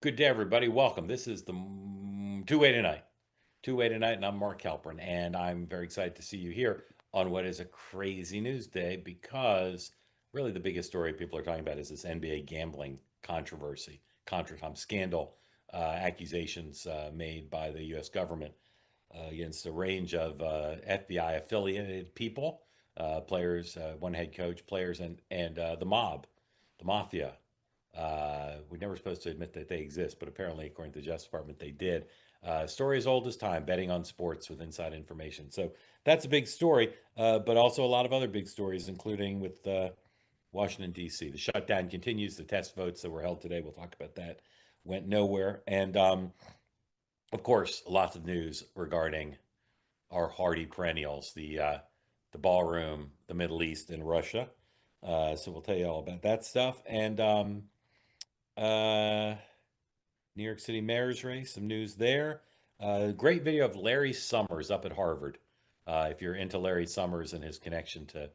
Good day, everybody. Welcome. This is the two-way tonight. Two-way tonight, and I'm Mark Halperin, and I'm very excited to see you here on what is a crazy news day because really the biggest story people are talking about is this NBA gambling controversy, scandal, accusations made by the U.S. government against a range of FBI affiliated people, players, one head coach, players, and the mob, the mafia. We're never supposed to admit that they exist, but apparently, according to the Justice Department, they did. Story as old as time, betting on sports with inside information. So that's a big story, but also a lot of other big stories, including with Washington, D.C. The shutdown continues. The test votes that were held today, we'll talk about that, went nowhere. And of course, lots of news regarding our hardy perennials, the ballroom, the Middle East, and Russia. So we'll tell you all about that stuff. And uh, New York City mayor's race, some news there. Great video of Larry Summers up at Harvard. If you're into Larry Summers and his connection to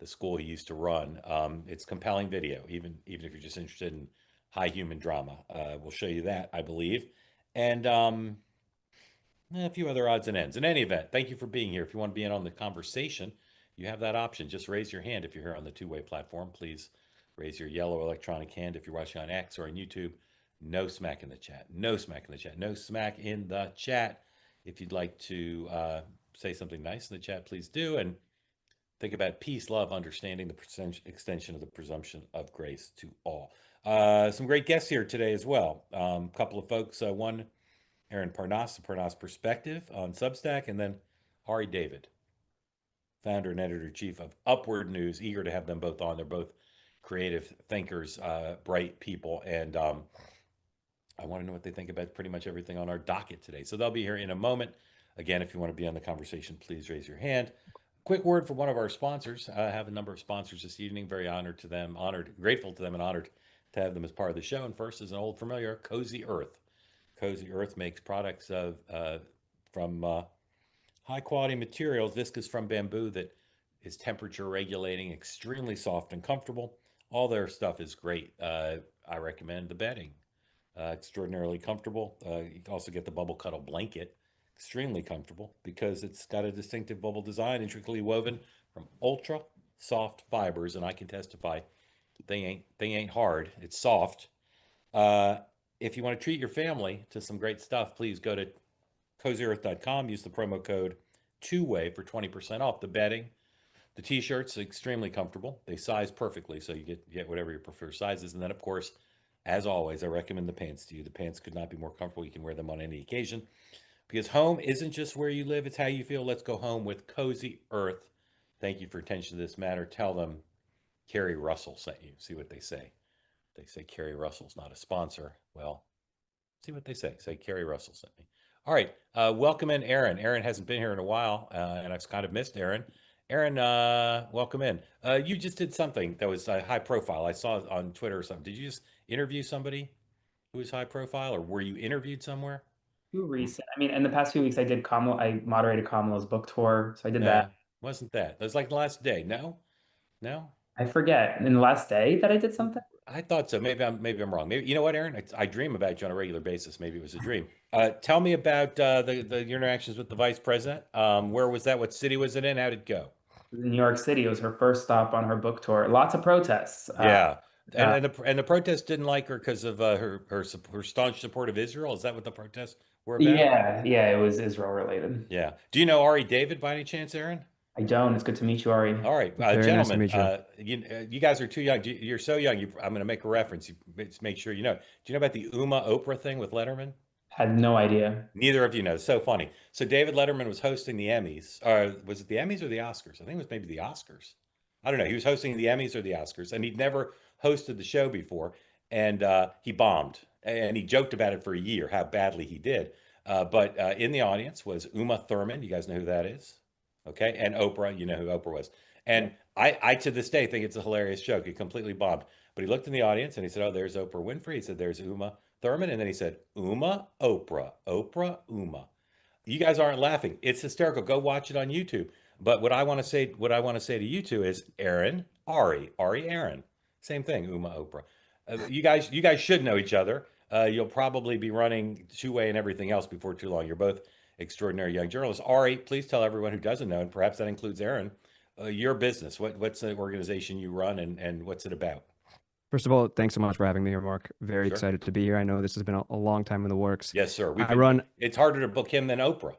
the school he used to run, it's compelling video, even if you're just interested in high human drama. We'll show you that, I believe. And a few other odds and ends. In any event, thank you for being here. If you want to be in on the conversation, you have that option. Just raise your hand if you're here on the two-way platform. Please raise your yellow electronic hand if you're watching on X or on YouTube. No smack in the chat. No smack in the chat. No smack in the chat. If you'd like to say something nice in the chat, please do. And think about peace, love, understanding, the extension of the presumption of grace to all. Some great guests here today as well. A couple of folks. One, Aaron Parnas, the Parnas Perspective on Substack, and then Ari David, founder and editor-in-chief of Upward News. Eager to have them both on. They're both creative thinkers, bright people, and I want to know what they think about pretty much everything on our docket today. So they'll be here in a moment. Again, if you want to be on the conversation, please raise your hand. Quick word for one of our sponsors. I have a number of sponsors this evening. Very honored to them, grateful to them, and honored to have them as part of the show. And first is an old familiar, Cozy Earth. Cozy Earth makes products from high quality materials, viscose from bamboo that is temperature regulating, extremely soft and comfortable. All their stuff is great. I recommend the bedding, extraordinarily comfortable. You can also get the bubble cuddle blanket, extremely comfortable because it's got a distinctive bubble design, intricately woven from ultra soft fibers, and I can testify they ain't hard. It's soft. Uh, if you want to treat your family to some great stuff, please go to cozyearth.com. Use the promo code two-way for 20% off. The bedding, the t-shirts, extremely comfortable. They size perfectly, so you get whatever your preferred sizes. And then, of course, as always, I recommend the pants to you. The pants could not be more comfortable. You can wear them on any occasion because home isn't just where you live, it's how you feel. Let's go home with Cozy Earth. Thank you for attention to this matter. Tell them Carrie Russell sent you. See what they say. They say Carrie Russell's not a sponsor. Well, see what they say. Say Carrie Russell sent me. All right. Welcome in Aaron. Aaron hasn't been here in a while, and I've kind of missed Aaron. Aaron, welcome in. You just did something that was high profile. I saw it on Twitter or something. Did you just interview somebody who was high profile, or were you interviewed somewhere? Too recent. I mean, in the past few weeks, I did Kamala. I moderated Kamala's book tour, so I did that. Wasn't that? That was like the last day. No, no. I forget in the last day that I did something. I thought so. Maybe I'm wrong. Maybe you know what, Aaron? I dream about you on a regular basis. Maybe it was a dream. Tell me about the your interactions with the vice president. Where was that? What city was it in? How did it go? It was in New York City. It was her first stop on her book tour. Lots of protests. Yeah, and Uh, and the protests didn't like her because of her staunch support of Israel. Is that what the protests were about? yeah, yeah, it was Israel related. Yeah. Do you know Ari David by any chance, Aaron? I don't. It's good to meet you, Ari. All right, Very nice to gentlemen, meet you. you guys are too young. You're so young. I'm going to make a reference. You just make sure you know. Do you know about the Oprah thing with Letterman? Had no idea. Neither of you know. It's so funny. So David Letterman was hosting the Emmys. Or was it the Emmys or the Oscars? I think it was maybe the Oscars. I don't know. He was hosting the Emmys or the Oscars, and he'd never hosted the show before, and he bombed. And he joked about it for a year, how badly he did. But in the audience was Uma Thurman. You guys know who that is? Okay. And Oprah, you know who Oprah was. Yeah. And I to this day think it's a hilarious joke. He completely bombed. But he looked in the audience and he said, "Oh, there's Oprah Winfrey." He said, "There's Uma Thurman." And then he said, "Uma, Oprah, Oprah, Uma." You guys aren't laughing. It's hysterical. Go watch it on YouTube. But what I want to say to you two is Aaron, Ari, Aaron. Same thing, Uma, Oprah. You guys should know each other. You'll probably be running two-way and everything else before too long. You're both extraordinary young journalists. Ari, please tell everyone who doesn't know, and perhaps that includes Aaron, your business. What's the organization you run, and what's it about? First of all, thanks so much for having me here, Mark. Very Sure. excited to be here. I know this has been a long time in the works. Yes, sir. I run It's harder to book him than Oprah.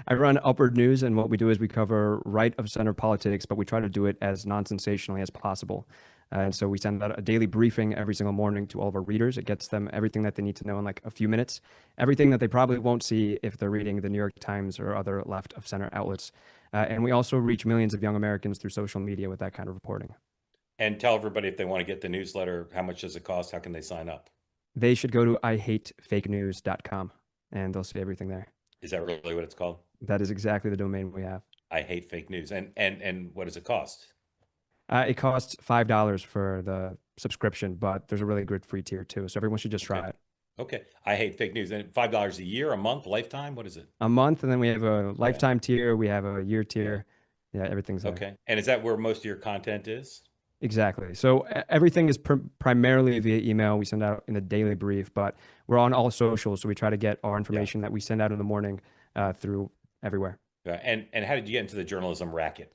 I run Upward News, and what we do is we cover right of center politics, but we try to do it as non-sensationally as possible. And so we send out a daily briefing every single morning to all of our readers. It gets them everything that they need to know in like a few minutes, everything that they probably won't see if they're reading the New York Times or other left of center outlets. And we also reach millions of young Americans through social media with that kind of reporting. And tell everybody if they want to get the newsletter, how much does it cost? How can they sign up? They should go to ihatefakenews.com and they'll see everything there. Is that really what it's called? That is exactly the domain we have. I hate fake news. And what does it cost? It costs $5 for the subscription, but there's a really good free tier too. So everyone should just try it. Okay. I hate fake news. And $5 a year, a month, lifetime? What is it? A month, and then we have a lifetime tier. We have a year tier. Yeah, everything's there. Okay. And is that where most of your content is? Exactly. So everything is primarily via email. We send out in the daily brief, but we're on all socials. So we try to get our information that we send out in the morning through everywhere. Yeah. And how did you get into the journalism racket?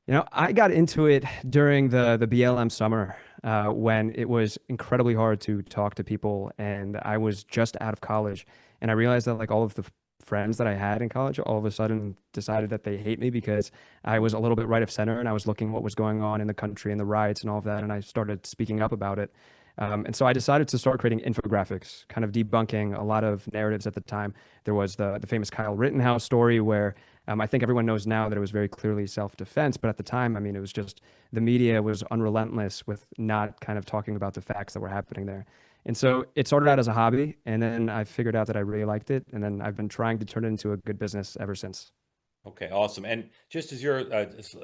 You know, I got into it during the BLM summer when it was incredibly hard to talk to people, and I was just out of college, and I realized that like all of the friends that I had in college all of a sudden decided that they hate me because I was a little bit right of center and I was looking what was going on in the country and the riots and all of that, and I started speaking up about it. And so I decided to start creating infographics, kind of debunking a lot of narratives at the time. There was the famous Kyle Rittenhouse story where I think everyone knows now that it was very clearly self-defense, but at the time, I mean, it was just the media was unrelentless with not kind of talking about the facts that were happening there. And so it started out as a hobby, and then I figured out that I really liked it, and then I've been trying to turn it into a good business ever since. Okay, awesome. And just as you're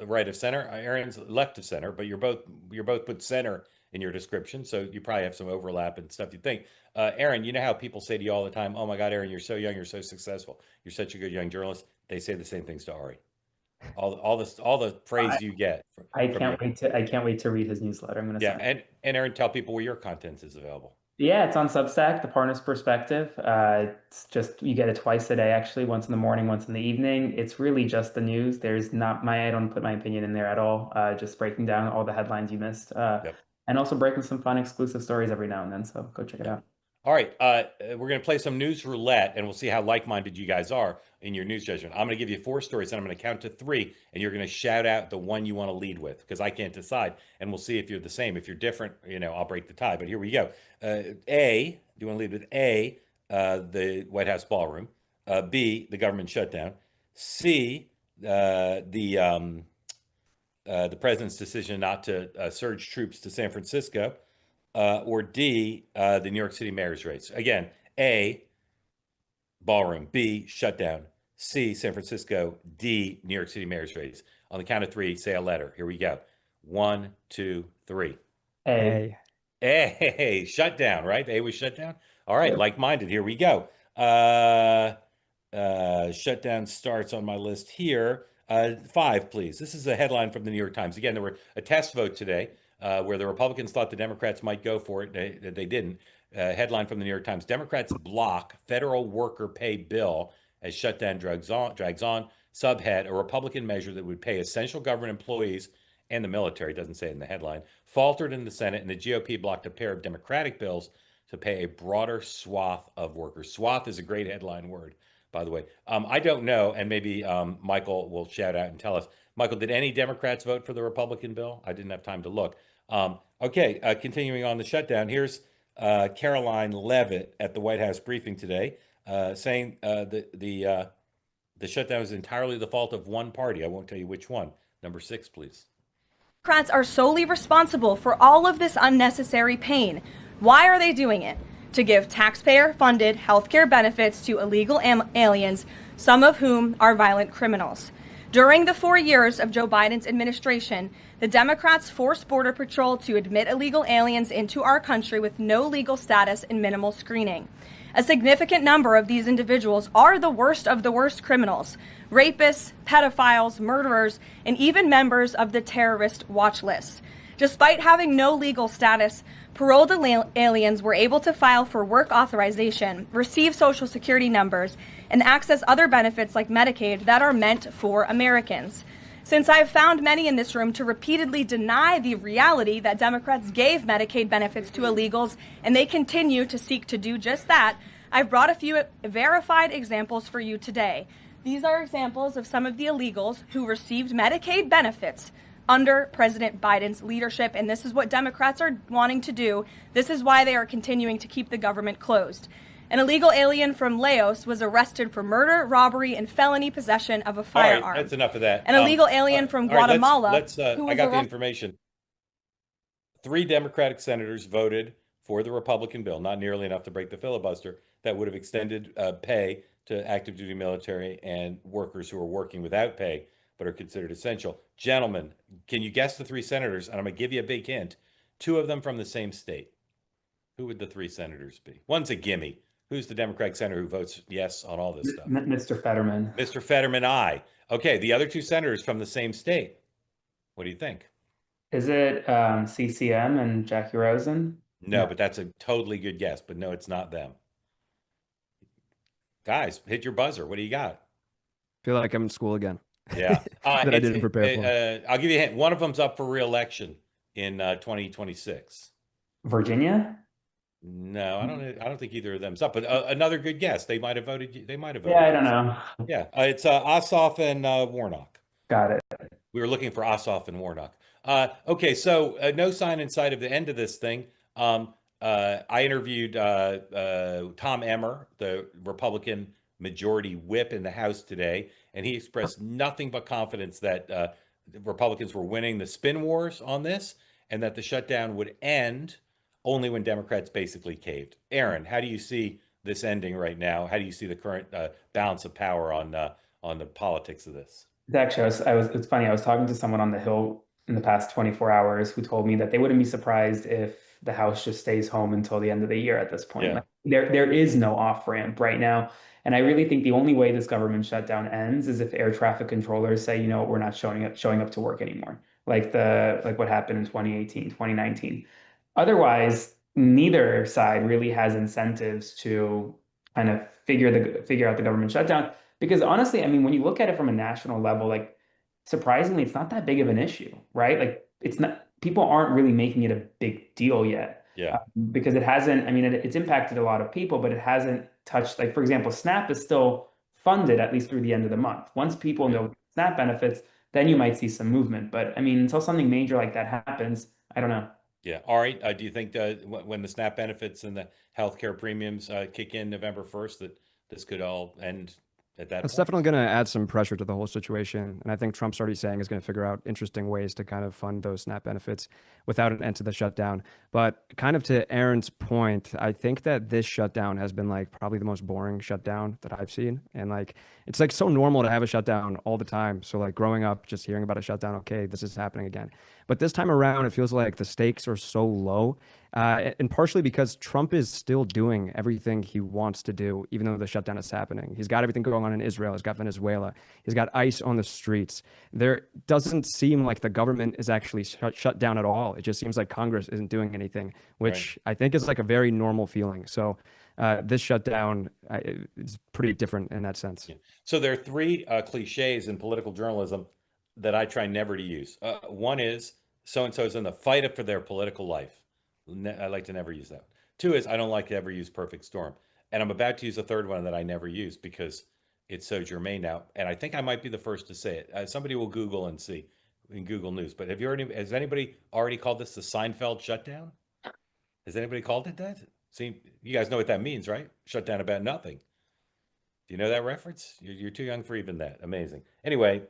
right of center, Aaron's left of center, but you're both put center in your description, so you probably have some overlap and stuff you think. Aaron, you know how people say to you all the time, "Oh my God, Aaron, you're so young, you're so successful, you're such a good young journalist." They say the same things to Ari. All the praise you get. I can't wait to read his newsletter. I'm gonna Yeah, sign. and Aaron, tell people where your content is available. Yeah, it's on Substack, the Parnas Perspective. It's just you get it twice a day, actually, once in the morning, once in the evening. It's really just the news. I don't put my opinion in there at all. Just breaking down all the headlines you missed, Yep. and also breaking some fun exclusive stories every now and then. So go check it out. All right, we're going to play some news roulette, and we'll see how like-minded you guys are in your news judgment. I'm going to give you 4 stories, and I'm going to count to 3, and you're going to shout out the one you want to lead with, because I can't decide, and we'll see if you're the same. If you're different, I'll break the tie. But here we go. A, do you want to lead with A, the White House ballroom? B, the government shutdown? C, the president's decision not to surge troops to San Francisco? Or D, the New York City mayor's race? Again, A, ballroom. B, shutdown. C, San Francisco. D, New York City mayor's race. On the count of 3, say a letter. Here we go. 1, 2, 3. A. A, shutdown, right? A was shutdown. All right, Yep. like-minded. Here we go. Shutdown starts on my list here. 5, please. This is a headline from the New York Times. Again, there were a test vote today where the Republicans thought the Democrats might go for it. They didn't. Headline from the New York Times: Democrats block federal worker pay bill as shutdown drags on. Subhead: a Republican measure that would pay essential government employees and the military, doesn't say it in the headline, faltered in the Senate, and the GOP blocked a pair of Democratic bills to pay a broader swath of workers. Swath is a great headline word, by the way. I don't know, and maybe Michael will shout out and tell us. Michael, did any Democrats vote for the Republican bill? I didn't have time to look. Okay, continuing on the shutdown, here's Caroline Leavitt at the White House briefing today saying the shutdown is entirely the fault of one party. I won't tell you which one. Number 6, please. Democrats are solely responsible for all of this unnecessary pain. Why are they doing it? To give taxpayer-funded healthcare benefits to illegal aliens, some of whom are violent criminals. During the 4 years of Joe Biden's administration, the Democrats forced Border Patrol to admit illegal aliens into our country with no legal status and minimal screening. A significant number of these individuals are the worst of the worst criminals: rapists, pedophiles, murderers, and even members of the terrorist watch list. Despite having no legal status, paroled aliens were able to file for work authorization, receive Social Security numbers, and access other benefits like Medicaid that are meant for Americans. Since I've found many in this room to repeatedly deny the reality that Democrats gave Medicaid benefits to illegals, and they continue to seek to do just that, I've brought a few verified examples for you today. These are examples of some of the illegals who received Medicaid benefits under President Biden's leadership, and this is what Democrats are wanting to do. This is why they are continuing to keep the government closed. An illegal alien from Laos was arrested for murder, robbery, and felony possession of a firearm. All right, that's enough of that. An illegal alien from Guatemala. I got the information. 3 Democratic senators voted for the Republican bill, not nearly enough to break the filibuster, that would have extended pay to active duty military and workers who are working without pay but are considered essential. Gentlemen, can you guess the 3 senators? And I'm going to give you a big hint. 2 of them from the same state. Who would the 3 senators be? One's a gimme. Who's the Democratic senator who votes yes on all this stuff? Mr. Fetterman. Mr. Fetterman, aye. Okay, the other 2 senators from the same state. What do you think? Is it CCM and Jackie Rosen? No, but that's a totally good guess. But no, it's not them. Guys, hit your buzzer. What do you got? Feel like I'm in school again. Yeah. That I didn't prepare for. I'll give you a hint. One of them's up for re-election in 2026. Virginia? No, I don't think either of them's up. But another good guess. They might have voted. They might have voted. Yeah, I don't know. Yeah, it's Ossoff and Warnock. Got it. We were looking for Ossoff and Warnock. Okay, so no sign in sight of the end of this thing. I interviewed Tom Emmer, the Republican majority whip in the House today, and he expressed nothing but confidence that the Republicans were winning the spin wars on this, and that the shutdown would end only when Democrats basically caved. Aaron, how do you see this ending right now? How do you see the current balance of power on the politics of this? Actually, it's funny. I was talking to someone on the Hill in the past 24 hours who told me that they wouldn't be surprised if the House just stays home until the end of the year at this point. Yeah. Like, there is no off ramp right now. And I really think the only way this government shutdown ends is if air traffic controllers say, you know, we're not showing up to work anymore. Like what happened in 2018, 2019. Otherwise, neither side really has incentives to kind of figure out the government shutdown. Because honestly, I mean, when you look at it from a national level, like surprisingly, it's not that big of an issue, right? Like it's not, people aren't really making it a big deal yet. Yeah. Because it hasn't, I mean, it's impacted a lot of people, but it hasn't touched, like, for example, SNAP is still funded at least through the end of the month. Once people know SNAP benefits, then you might see some movement. But I mean, until something major like that happens, I don't know. Yeah. Ari, do you think when the SNAP benefits and the healthcare premiums kick in November 1st, that this could all end at that It's point? definitely going to add some pressure to the whole situation. And I think Trump's already saying is going to figure out interesting ways to kind of fund those SNAP benefits without an end to the shutdown. But kind of to Aaron's point, I think that this shutdown has been like probably the most boring shutdown that I've seen. And like, it's like so normal to have a shutdown all the time. So like growing up, just hearing about a shutdown, okay, this is happening again. But this time around, it feels like the stakes are so low. And partially because Trump is still doing everything he wants to do, even though the shutdown is happening. He's got everything going on in Israel. He's got Venezuela. He's got ICE on the streets. There doesn't seem like the government is actually shut down at all. It just seems like Congress isn't doing anything, which I think is like a very normal feeling. So this shutdown is pretty different in that sense. Yeah. So there are 3 cliches in political journalism that I try never to use. One is so-and-so's in the fight for their political life. I like to never use that. 2 is I don't like to ever use perfect storm. And I'm about to use a third one that I never use because it's so germane now. And I think I might be the first to say it. Somebody will Google and see in Google News. But has anybody already called this the Seinfeld shutdown? Has anybody called it that? See, you guys know what that means, right? Shutdown about nothing. Do you know that reference? You're too young for even that. Amazing. Anyway,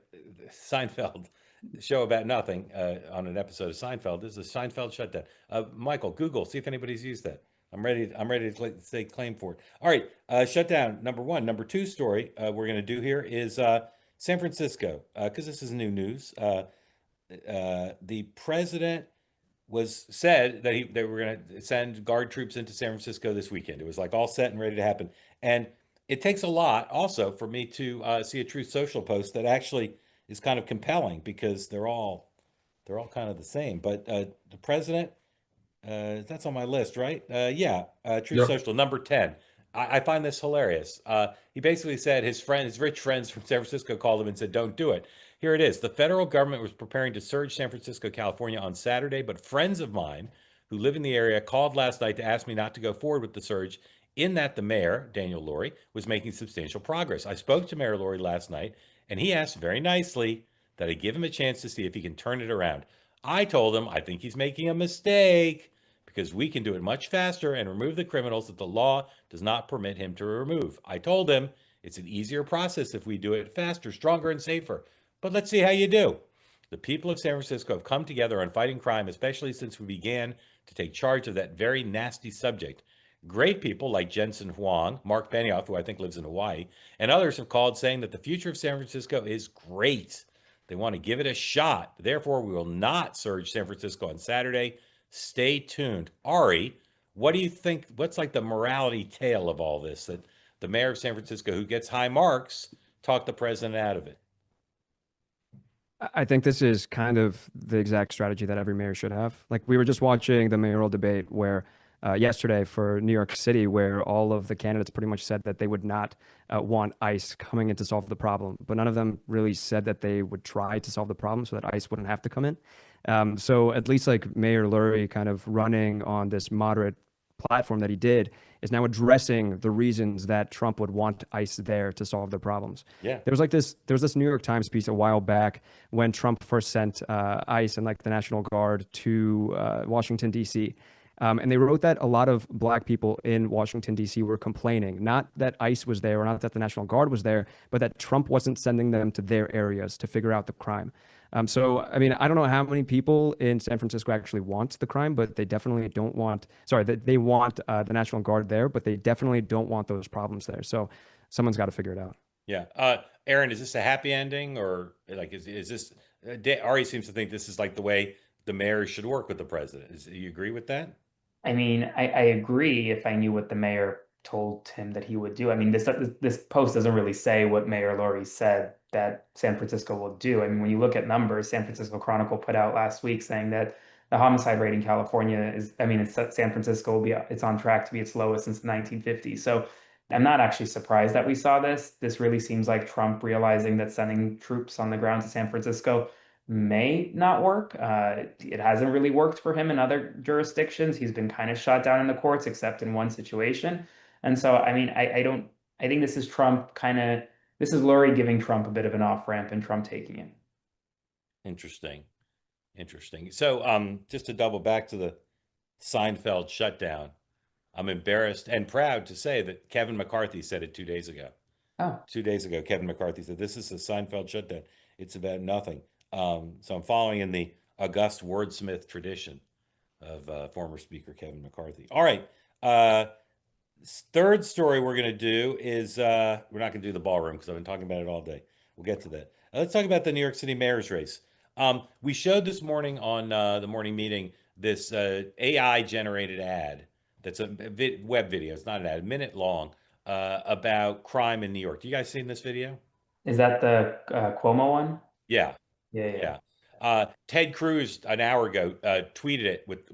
Seinfeld. The show about nothing on an episode of Seinfeld is the Seinfeld shutdown. Michael, Google, see if anybody's used that. I'm ready to stake claim for it. All right, shutdown number 1. Number 2 story we're going to do here is San Francisco, because this is new news. The president said that they were going to send guard troops into San Francisco this weekend. It was like all set and ready to happen. And it takes a lot also for me to see a Truth Social post that actually is kind of compelling because they're all kind of the same. But the president That's on my list, right? Yeah, Truth Yep. Social, number 10. I find this hilarious. He basically said his rich friends from San Francisco called him and said, don't do it. Here it is. The federal government was preparing to surge San Francisco, California on Saturday, but friends of mine who live in the area called last night to ask me not to go forward with the surge, in that the mayor, Daniel Lurie, was making substantial progress. I spoke to Mayor Lurie last night, and he asked very nicely that I give him a chance to see if he can turn it around. I told him I think he's making a mistake because we can do it much faster and remove the criminals that the law does not permit him to remove. I told him it's an easier process if we do it faster, stronger, and safer. But let's see how you do. The people of San Francisco have come together on fighting crime, especially since we began to take charge of that very nasty subject. Great people like Jensen Huang, Mark Benioff, who I think lives in Hawaii, and others have called saying that the future of San Francisco is great. They want to give it a shot. Therefore, we will not surge San Francisco on Saturday. Stay tuned. Ari, what do you think? What's like the morality tale of all this? That the mayor of San Francisco, who gets high marks, talked the president out of it. I think this is kind of the exact strategy that every mayor should have. Like we were just watching the mayoral debate where yesterday for New York City, where all of the candidates pretty much said that they would not want ICE coming in to solve the problem, but none of them really said that they would try to solve the problem so that ICE wouldn't have to come in. So at least like Mayor Lurie kind of running on this moderate platform that he did is now addressing the reasons that Trump would want ICE there to solve the problems. Yeah. There was this New York Times piece a while back when Trump first sent ICE and like the National Guard to Washington, D.C. And they wrote that a lot of black people in Washington, D.C. were complaining, not that ICE was there or not that the National Guard was there, but that Trump wasn't sending them to their areas to figure out the crime. So, I mean, I don't know how many people in San Francisco actually want the crime, but they definitely don't want, sorry, they want the National Guard there, but they definitely don't want those problems there. So someone's got to figure it out. Yeah. Aaron, is this a happy ending or like, is this, Ari seems to think this is like the way the mayor should work with the president. Do you agree with that? I mean, I agree if I knew what the mayor told him that he would do. I mean, this post doesn't really say what Mayor Lurie said that San Francisco will do. I mean, when you look at numbers, San Francisco Chronicle put out last week saying that the homicide rate in California is, I mean, San Francisco it's on track to be its lowest since the 1950s. So I'm not actually surprised that we saw this. This really seems like Trump realizing that sending troops on the ground to San Francisco may not work. It hasn't really worked for him in other jurisdictions. He's been kind of shot down in the courts, except in one situation. And so, I mean, I think this is this is Lurie giving Trump a bit of an off ramp and Trump taking it. Interesting. So, just to double back to the Seinfeld shutdown, I'm embarrassed and proud to say that Kevin McCarthy said it 2 days ago. Oh, 2 days ago, Kevin McCarthy said, this is a Seinfeld shutdown. It's about nothing. So I'm following in the august wordsmith tradition of former Speaker Kevin McCarthy. All right. Third story we're going to do is we're not going to do the ballroom because I've been talking about it all day. We'll get to that. Let's talk about the New York City mayor's race. We showed this morning on the morning meeting this AI generated ad that's a web video. It's not an ad, a minute long about crime in New York. Do you guys seen this video? is that the Cuomo one? Yeah. Yeah. Ted Cruz an hour ago tweeted it with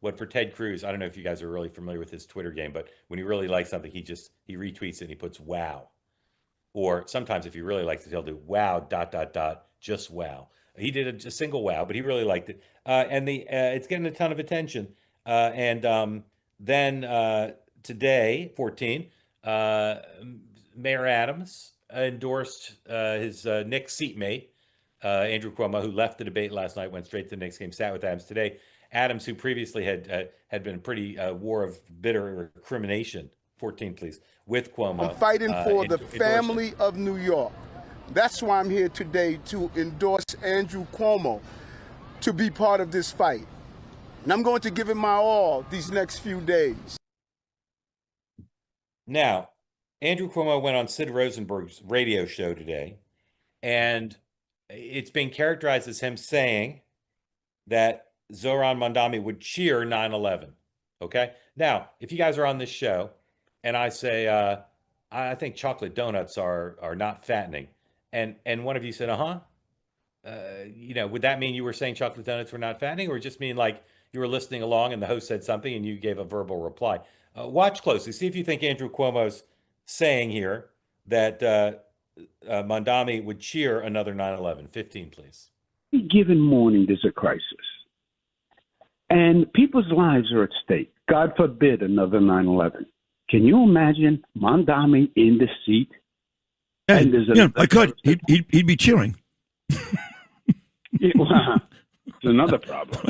what for Ted Cruz. I don't know if you guys are really familiar with his Twitter game, but when he really likes something, he retweets it and he puts wow. Or sometimes if he really likes it, he'll do wow ... just wow. He did a single wow, but he really liked it. And it's getting a ton of attention. And then today, 14, Mayor Adams endorsed his Knicks seatmate, Andrew Cuomo, who left the debate last night, went straight to the Knicks game, sat with Adams today. Adams, who previously had been a pretty war of bitter recrimination, 14 please, with Cuomo. I'm fighting for the family of New York. That's why I'm here today, to endorse Andrew Cuomo to be part of this fight. And I'm going to give it my all these next few days. Now, Andrew Cuomo went on Sid Rosenberg's radio show today, and it's being characterized as him saying that Zohran Mamdani would cheer 9/11. Okay? Now, if you guys are on this show and I say, I think chocolate donuts are not fattening, and one of you said, would that mean you were saying chocolate donuts were not fattening, or just mean like you were listening along and the host said something and you gave a verbal reply. Watch closely. See if you think Andrew Cuomo's saying here that Mondami would cheer another 9/11. 15, please. Every given morning, there's a crisis. And people's lives are at stake. God forbid another 9/11. Can you imagine Mondami in the seat? Yeah, I could. He'd be cheering. Well, it's another problem.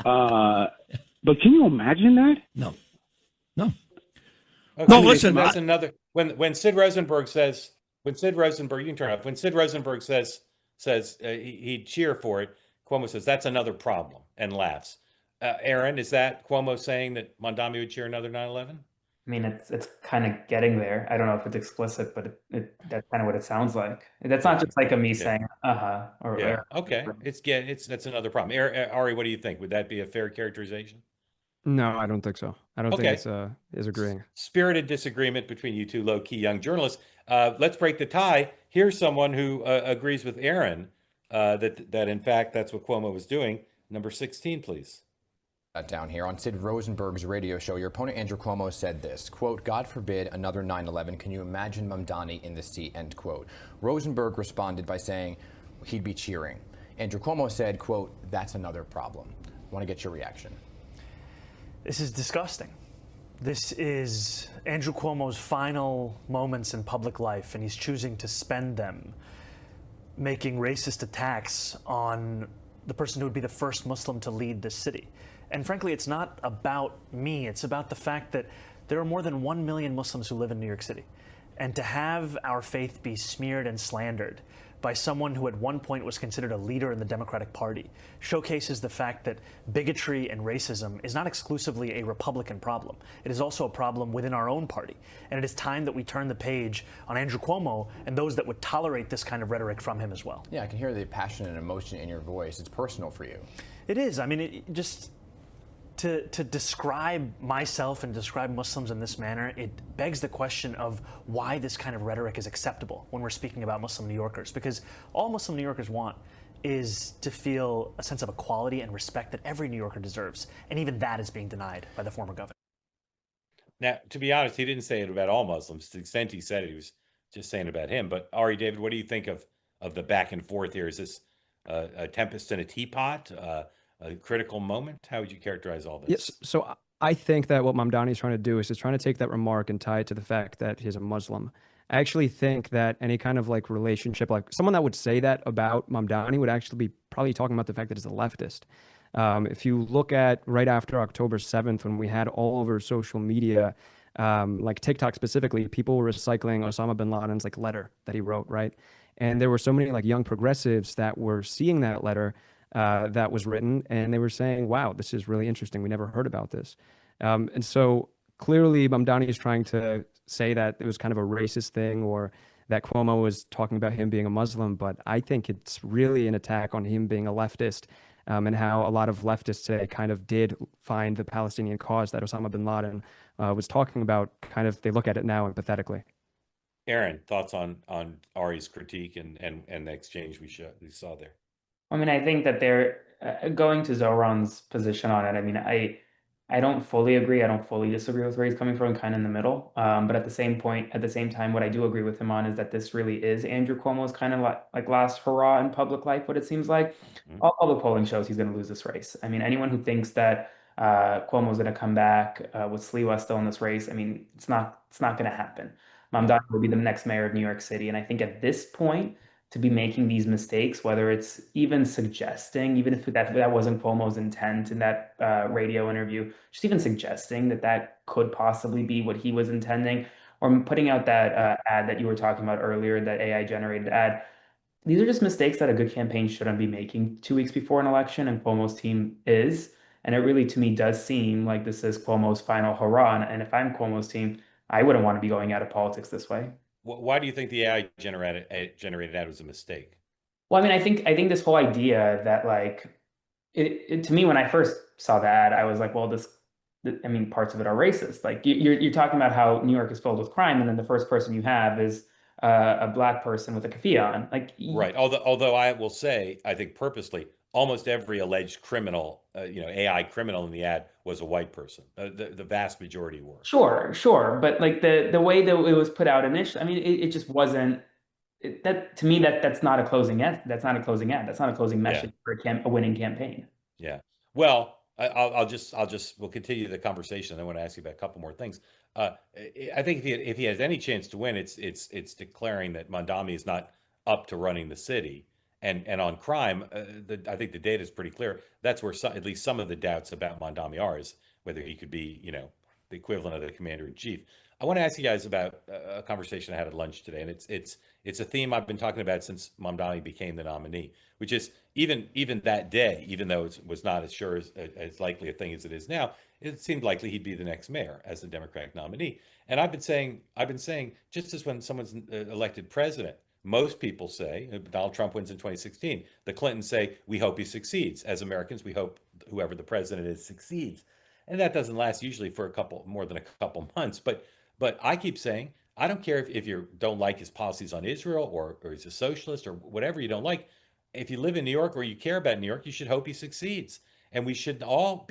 But can you imagine that? No. Okay, No, listen. That's another. When Sid Rosenberg says, you can turn off. When Sid Rosenberg says he'd cheer for it, Cuomo says that's another problem and laughs. Aaron, is that Cuomo saying that Mondami would cheer another 9/11? I mean, it's kind of getting there. I don't know if it's explicit, but that's kind of what it sounds like. That's not just like a me saying, or yeah. Okay. That's another problem. Ari, what do you think? Would that be a fair characterization? No, I don't think so. I don't think it's agreeing. Spirited disagreement between you two low-key young journalists. Let's break the tie. Here's someone who agrees with Aaron that in fact that's what Cuomo was doing. Number 16, please. Down here on Sid Rosenberg's radio show, your opponent Andrew Cuomo said this, quote, "God forbid another 9/11. Can you imagine Mamdani in the seat?" End quote. Rosenberg responded by saying he'd be cheering. Andrew Cuomo said, quote, "That's another problem." I want to get your reaction. This is disgusting. This is Andrew Cuomo's final moments in public life, and he's choosing to spend them making racist attacks on the person who would be the first Muslim to lead this city. And frankly, it's not about me. It's about the fact that there are more than 1 million Muslims who live in New York City. And to have our faith be smeared and slandered by someone who at one point was considered a leader in the Democratic Party showcases the fact that bigotry and racism is not exclusively a Republican problem. It is also a problem within our own party. And it is time that we turn the page on Andrew Cuomo and those that would tolerate this kind of rhetoric from him as well. Yeah, I can hear the passion and emotion in your voice. It's personal for you. It is. I mean, to describe myself and describe Muslims in this manner, it begs the question of why this kind of rhetoric is acceptable when we're speaking about Muslim New Yorkers. Because all Muslim New Yorkers want is to feel a sense of equality and respect that every New Yorker deserves. And even that is being denied by the former governor. Now, to be honest, he didn't say it about all Muslims. To the extent he said it, he was just saying about him. But Ari David, what do you think of the back and forth here? Is this a tempest in a teapot? A critical moment? How would you characterize all this? Yes. So I think that what Mamdani is trying to do is just trying to take that remark and tie it to the fact that he's a Muslim. I actually think that any kind of like relationship, like someone that would say that about Mamdani would actually be probably talking about the fact that he's a leftist. If you look at right after October 7th, when we had all over social media, like TikTok specifically, people were recycling Osama bin Laden's like letter that he wrote, right? And there were so many like young progressives that were seeing that letter that was written, and they were saying, wow, this is really interesting. We never heard about this. And so clearly Mamdani is trying to say that it was kind of a racist thing or that Cuomo was talking about him being a Muslim, but I think it's really an attack on him being a leftist and how a lot of leftists today kind of did find the Palestinian cause that Osama bin Laden was talking about, kind of, they look at it now empathetically. Aaron, thoughts on Ari's critique and the exchange we saw there? I mean, I think that they're going to Zohran's position on it. I mean, I don't fully agree. I don't fully disagree with where he's coming from, kind of in the middle. But at the same time, what I do agree with him on is that this really is Andrew Cuomo's kind of like last hurrah in public life, what it seems like. All the polling shows he's going to lose this race. I mean, anyone who thinks that Cuomo's going to come back with Sliwa still in this race, I mean, it's not going to happen. Mamdani will be the next mayor of New York City. And I think at this point, to be making these mistakes, whether it's even suggesting, even if that wasn't Cuomo's intent in that radio interview, just even suggesting that could possibly be what he was intending, or putting out that ad that you were talking about earlier, that AI generated ad. These are just mistakes that a good campaign shouldn't be making 2 weeks before an election, and Cuomo's team is. And it really, to me, does seem like this is Cuomo's final hurrah. And if I'm Cuomo's team, I wouldn't want to be going out of politics this way. Why do you think the AI generated ad was a mistake? Well, I mean, I think this whole idea that like it to me, when I first saw the ad, I was like, well, I mean, parts of it are racist. Like you're talking about how New York is filled with crime, and then the first person you have is a black person with a keffiyeh on. Like, right. Although I will say, I think purposely, almost every alleged criminal, AI criminal in the ad was a white person. The vast majority were. Sure, but like the way that it was put out initially, I mean, it just wasn't. That to me, that's not a closing ad. That's not a closing ad. That's not a closing Yeah. message for a winning campaign. Yeah. Well, we'll continue the conversation. I want to ask you about a couple more things. I think if he has any chance to win, it's declaring that Mamdani is not up to running the city. And on crime, I think the data is pretty clear. That's where at least some of the doubts about Mamdani are, is whether he could be, the equivalent of the commander in chief. I want to ask you guys about a conversation I had at lunch today, and it's a theme I've been talking about since Mamdani became the nominee, which is even that day, even though it was not as sure as likely a thing as it is now, it seemed likely he'd be the next mayor as the Democratic nominee. And I've been saying, just as when someone's elected president, most people say Donald Trump wins in 2016. The Clintons say we hope he succeeds. As Americans, we hope whoever the president is succeeds, and that doesn't last usually for more than a couple months. But I keep saying, I don't care if you don't like his policies on Israel or he's a socialist or whatever you don't like. If you live in New York or you care about New York, you should hope he succeeds. And we should not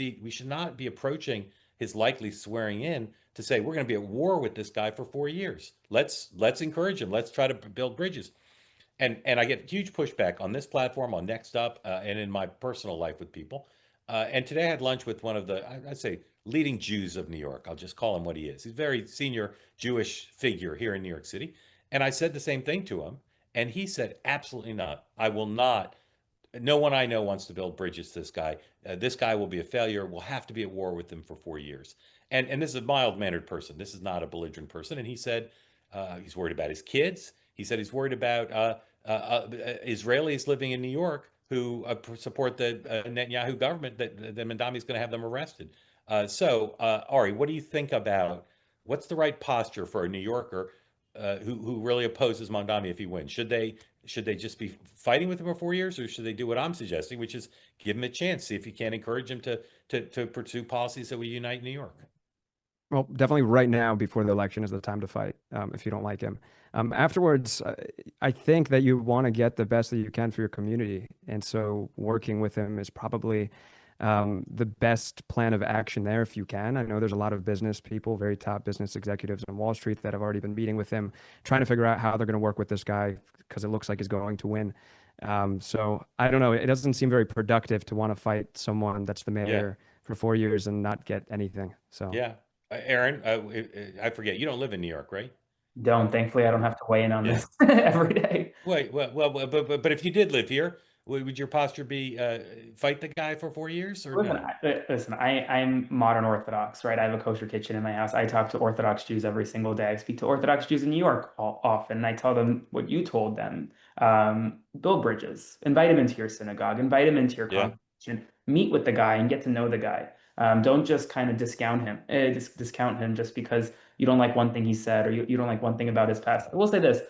be approaching his likely swearing in to say we're going to be at war with this guy for 4 years. Let's encourage him. Let's try to build bridges. And I get huge pushback on this platform, on Next Up, and in my personal life with people. And today I had lunch with one of the, I'd say, leading Jews of New York. I'll just call him what he is. He's a very senior Jewish figure here in New York City. And I said the same thing to him. And he said, absolutely not. I will not. No one I know wants to build bridges to this guy. This guy will be a failure. We'll have to be at war with him for 4 years. And this is a mild-mannered person. This is not a belligerent person. And he said he's worried about his kids. He said he's worried about Israelis living in New York who support the Netanyahu government, that Mamdani is going to have them arrested. So, Ari, what do you think about what's the right posture for a New Yorker who really opposes Mamdani if he wins? Should they just be fighting with him for 4 years, or should they do what I'm suggesting, which is give him a chance, see if you can encourage him to pursue policies that will unite New York? Well, definitely right now before the election is the time to fight if you don't like him. Afterwards, I think that you want to get the best that you can for your community. And so working with him is probably the best plan of action there if you can. I know there's a lot of business people, very top business executives on Wall Street that have already been meeting with him, trying to figure out how they're going to work with this guy because it looks like he's going to win. So I don't know. It doesn't seem very productive to want to fight someone that's the mayor for 4 years and not get anything. So yeah. Aaron, I forget, you don't live in New York, right? Thankfully, I don't have to weigh in on this every day. Wait, well, but if you did live here, would your posture be fight the guy for 4 years? Or listen, I'm modern Orthodox, right? I have a kosher kitchen in my house. I talk to Orthodox Jews every single day. I speak to Orthodox Jews in New York often, and I tell them what you told them. Build bridges, invite him into your synagogue, invite him into your congregation, meet with the guy and get to know the guy. Don't just kind of discount him just because you don't like one thing he said or you don't like one thing about his past. I will say this.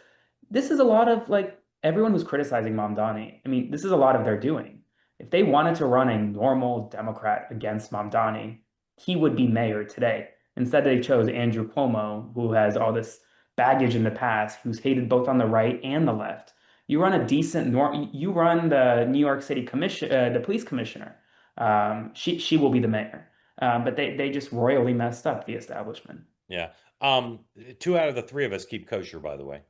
This is a lot of like everyone who's criticizing Mamdani. I mean, this is a lot of their doing. If they wanted to run a normal Democrat against Mamdani, he would be mayor today. Instead, they chose Andrew Cuomo, who has all this baggage in the past, who's hated both on the right and the left. You run a decent you run the New York City commission, the police commissioner. She will be the mayor. But they just royally messed up the establishment. Yeah. 2 out of the 3 of us keep kosher, by the way.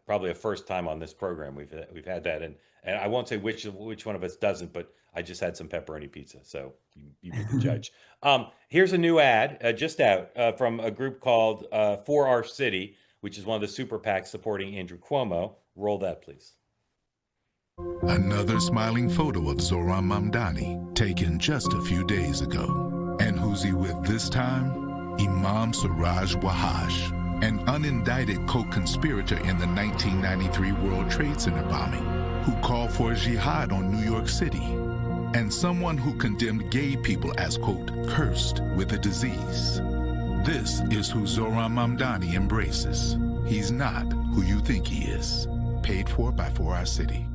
Probably a first time on this program we've had that, and I won't say which one of us doesn't, but I just had some pepperoni pizza, so you be the judge. Here's a new ad just out from a group called For Our City, which is one of the super PACs supporting Andrew Cuomo. Roll that, please. Another smiling photo of Zohran Mamdani taken just a few days ago. And who's he with this time? Imam Siraj Wahash, an unindicted co-conspirator in the 1993 World Trade Center bombing, who called for a jihad on New York City, and someone who condemned gay people as, quote, cursed with a disease. This is who Zohran Mamdani embraces. He's not who you think he is. Paid for by 4 Our City.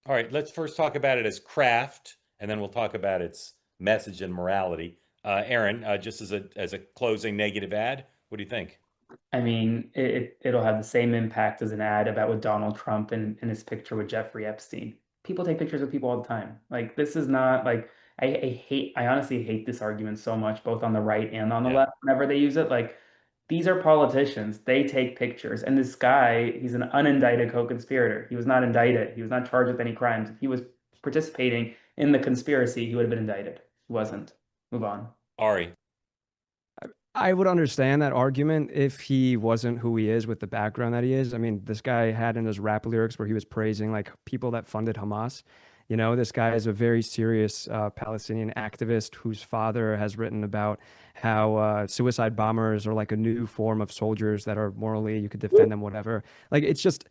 All right, let's first talk about it as craft, and then we'll talk about its message and morality. Aaron, just as a closing negative ad, what do you think? I mean, it'll have the same impact as an ad about with Donald Trump and his picture with Jeffrey Epstein. people take pictures of people all the time. Like, this is not like, I honestly hate this argument so much, both on the right and on the left, whenever they use it. Like, these are politicians. They take pictures. And this guy, he's an unindicted co-conspirator. He was not indicted. He was not charged with any crimes. If he was participating in the conspiracy, he would have been indicted. He wasn't. Move on. Ari. I would understand that argument if he wasn't who he is with the background that he is. I mean, this guy had in his rap lyrics where he was praising like people that funded Hamas. You know, this guy is a very serious Palestinian activist whose father has written about how suicide bombers are like a new form of soldiers that are morally, you could defend them, whatever. Like, it's just,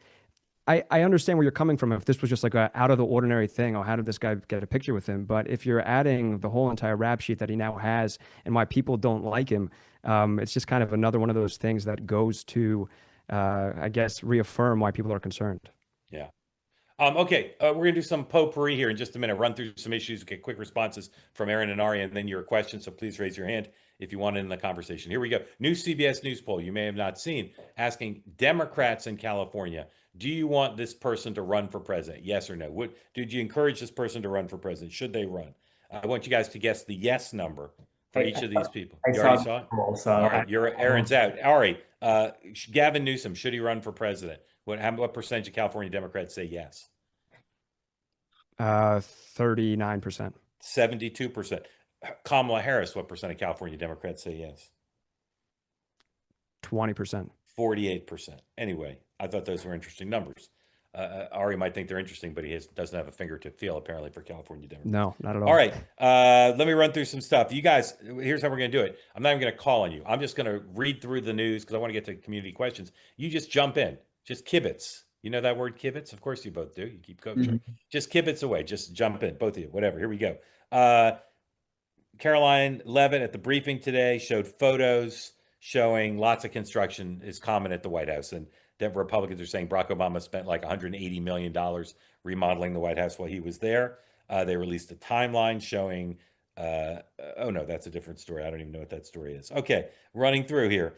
I understand where you're coming from. If this was just like a out of the ordinary thing, oh, how did this guy get a picture with him? But if you're adding the whole entire rap sheet that he now has and why people don't like him, it's just kind of another one of those things that goes to, I guess, reaffirm why people are concerned. Yeah. Okay, we're going to do some potpourri here in just a minute, run through some issues, get quick responses from Aaron and Ari, and then your questions. So please raise your hand if you want in the conversation. Here we go. New CBS News poll you may have not seen, asking Democrats in California, do you want this person to run for president? Yes or no? Did you encourage this person to run for president? Should they run? I want you guys to guess the yes number for each of these people. You already saw it? All right, Aaron's out. Ari, Gavin Newsom, should he run for president? What percentage of California Democrats say yes? 39%. 72%. Kamala Harris, what percent of California Democrats say yes? 20%. 48%. Anyway, I thought those were interesting numbers. Ari might think they're interesting, but he doesn't have a finger to feel, apparently, for California Democrats. No, not at all. All right. Let me run through some stuff. You guys, here's how we're going to do it. I'm not even going to call on you. I'm just going to read through the news because I want to get to community questions. You just jump in. Just kibitz. You know that word kibitz? Of course you both do. You keep coaching. Mm-hmm. Just kibitz away. Just jump in. Both of you. Whatever. Here we go. Caroline Levitt at the briefing today showed photos showing lots of construction is common at the White House. And Denver Republicans are saying Barack Obama spent like $180 million remodeling the White House while he was there. They released a timeline showing, oh no, that's a different story. I don't even know what that story is. Okay, running through here.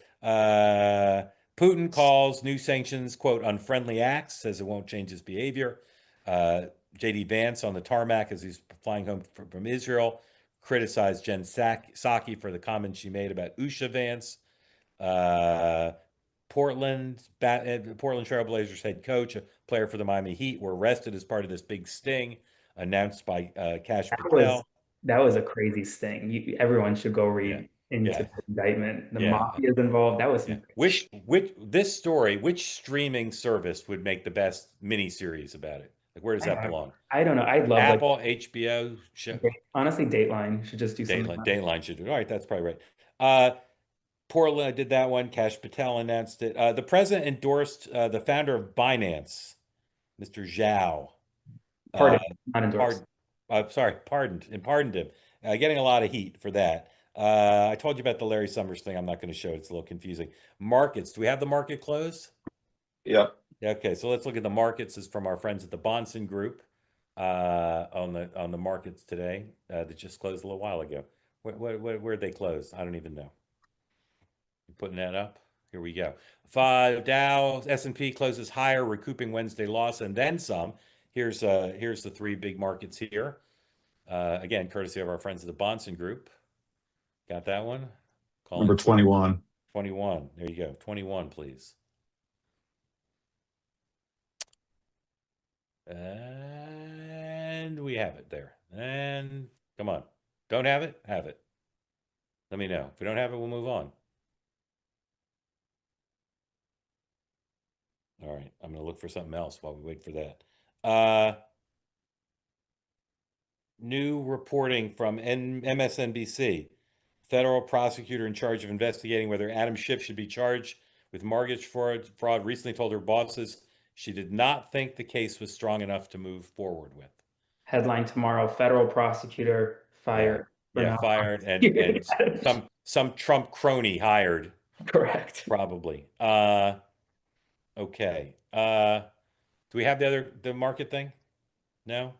Putin calls new sanctions, quote, unfriendly acts, says it won't change his behavior. J.D. Vance on the tarmac as he's flying home from Israel criticized Jen Psaki for the comments she made about Usha Vance. Portland Trailblazers head coach, a player for the Miami Heat, were arrested as part of this big sting announced by Kash Patel. That was a crazy sting. Everyone should go read into the indictment. The mafia is involved. That was which streaming service would make the best miniseries about it? Like, where does that belong? I don't know. I'd love Apple, HBO. Honestly, Dateline should just do something. Dateline should do it. All right, that's probably right. Portland did that one. Kash Patel announced it. The president endorsed the founder of Binance, Mr. Zhao. Pardoned him. Getting a lot of heat for that. I told you about the Larry Summers thing. I'm not going to show it. It's a little confusing. Markets. Do we have the market closed? Yep. Okay, so let's look at the markets. This is from our friends at the Bonson Group on the markets today that just closed a little while ago. Where'd they close? I don't even know. You putting that up? Here we go. Dow, S&P closes higher, recouping Wednesday loss and then some. Here's the three big markets here. Again, courtesy of our friends at the Bonson Group. Got that one? Number 21. 21. There you go. 21, please. And we have it there. And come on. Don't have it? Have it. Let me know. If we don't have it, we'll move on. All right. I'm going to look for something else while we wait for that. New reporting from MSNBC. Federal prosecutor in charge of investigating whether Adam Schiff should be charged with mortgage fraud recently told her bosses she did not think the case was strong enough to move forward with. Headline tomorrow, federal prosecutor fired. Yeah, fired, and some Trump crony hired. Correct. Probably. Okay. Do we have the market thing? No?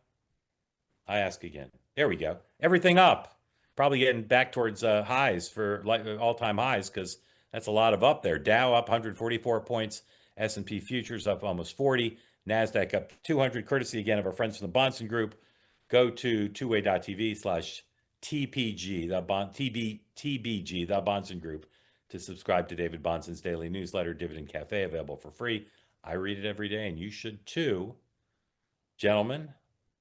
I ask again. There we go. Everything up. Probably getting back towards highs for like all-time highs because that's a lot of up there. Dow up 144 points. S&P futures up almost 40. NASDAQ up 200, courtesy again of our friends from the Bonson Group. Go to tway.tv/TPG, TBG, the Bonson Group, to subscribe to David Bonson's daily newsletter, Dividend Cafe, available for free. I read it every day, and you should too. Gentlemen,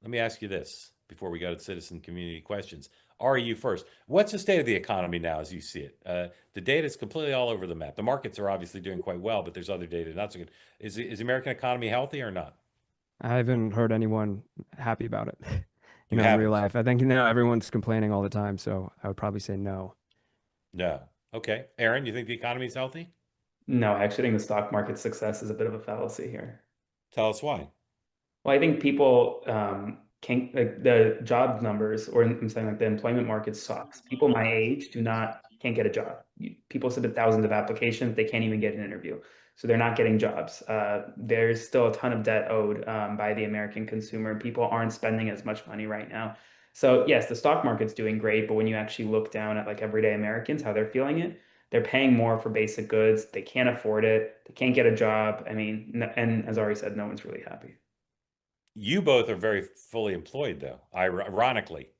let me ask you this before we go to citizen community questions. Ari, you first. What's the state of the economy now as you see it? The data is completely all over the map. The markets are obviously doing quite well, but there's other data not so good. Is the American economy healthy or not? I haven't heard anyone happy about it, You in haven't? real life. I think, everyone's complaining all the time, so I would probably say no. No. Okay. Aaron, you think the economy is healthy? No, I actually think the stock market success is a bit of a fallacy here. Tell us why. Well, I think people can't, like, the job numbers, or I'm saying like the employment market sucks. People my age can't get a job. People submit thousands of applications, they can't even get an interview. So they're not getting jobs. There's still a ton of debt owed by the American consumer. People aren't spending as much money right now. So yes, the stock market's doing great, but when you actually look down at like everyday Americans, how they're feeling it, they're paying more for basic goods. They can't afford it. They can't get a job. I mean, and as Ari said, no one's really happy. You both are very fully employed, though, ironically.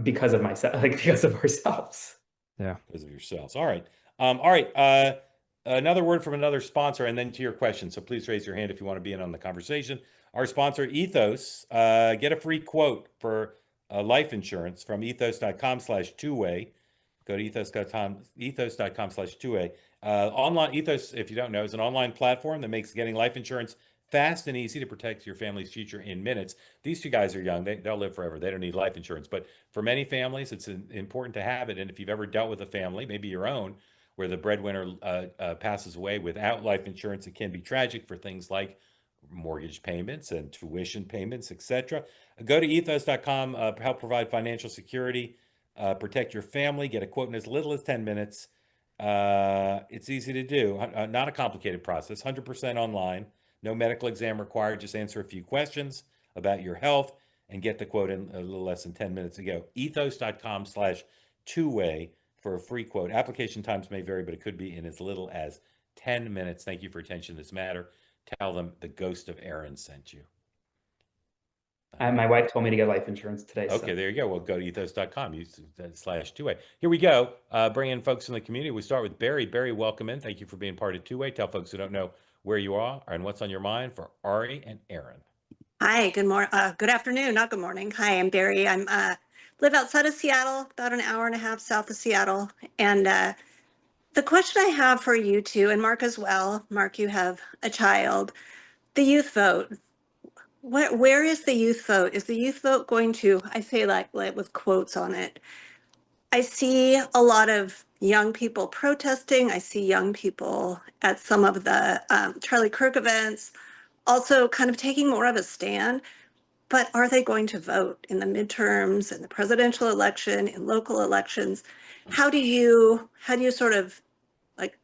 Because of myself, like because of ourselves. Yeah. Because of yourselves. All right. All right. Another word from another sponsor, and then to your question. So please raise your hand if you want to be in on the conversation. Our sponsor, Ethos. Get a free quote for life insurance from ethos.com/two-way. Go to ethos.com/two-way. Online Ethos, if you don't know, is an online platform that makes getting life insurance fast and easy to protect your family's future in minutes. These two guys are young. They'll live forever. They don't need life insurance. But for many families, it's important to have it. And if you've ever dealt with a family, maybe your own, where the breadwinner passes away without life insurance, it can be tragic for things like mortgage payments and tuition payments, etc. Go to ethos.com, help provide financial security, protect your family, get a quote in as little as 10 minutes. It's easy to do, not a complicated process, 100% online. No medical exam required. Just answer a few questions about your health and get the quote in a little less than 10 minutes ago. Ethos.com/two-way for a free quote. Application times may vary, but it could be in as little as 10 minutes. Thank you for attention to this matter. Tell them the ghost of Aaron sent you. My wife told me to get life insurance today. Okay, there you go. Well, go to ethos.com/two-way. Here we go. Bring in folks in the community. We start with Barry. Barry, welcome in. Thank you for being part of Two-Way. Tell folks who don't know where you are and what's on your mind for Ari and Aaron. Hi, good morning. Good afternoon, not good morning. Hi, I'm Barry. I'm live outside of Seattle, about an hour and a half south of Seattle. And the question I have for you two, and Mark as well, Mark, you have a child, the youth vote. Where is the youth vote? Is the youth vote going to, I say like with quotes on it, I see a lot of young people protesting. I see young people at some of the Charlie Kirk events also kind of taking more of a stand. But are they going to vote in the midterms and the presidential election, in local elections? How do you sort of like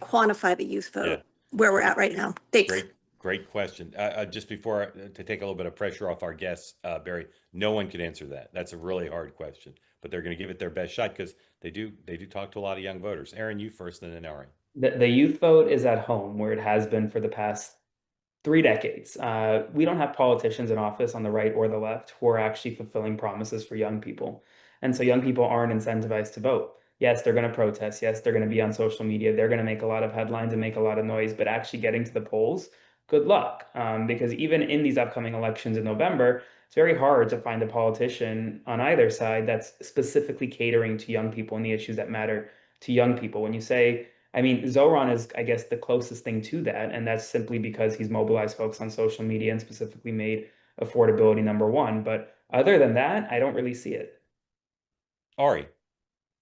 quantify the youth vote where we're at right now? Thanks. Great question. Just before to take a little bit of pressure off our guests, Barry, no one could answer that. That's a really hard question, but they're going to give it their best shot because they do talk to a lot of young voters. Aaron, you first, and then Ari. The youth vote is at home, where it has been for the past 3 decades. We don't have politicians in office on the right or the left who are actually fulfilling promises for young people. And so young people aren't incentivized to vote. Yes, they're going to protest. Yes, they're going to be on social media. They're going to make a lot of headlines and make a lot of noise, but actually getting to the polls, good luck. Because even in these upcoming elections in November, it's very hard to find a politician on either side that's specifically catering to young people and the issues that matter to young people. When you say, I mean, Zoran is, I guess, the closest thing to that, and that's simply because he's mobilized folks on social media and specifically made affordability #1. But other than that, I don't really see it. Ari.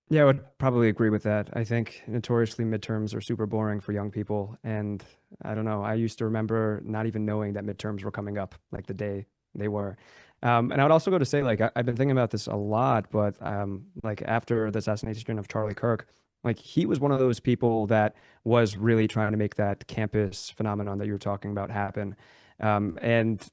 Yeah, I would probably agree with that. I think notoriously midterms are super boring for young people. And I don't know, I used to remember not even knowing that midterms were coming up like the day they were. And I would also go to say, like, I've been thinking about this a lot, but like after the assassination of Charlie Kirk, like he was one of those people that was really trying to make that campus phenomenon that you were talking about happen. And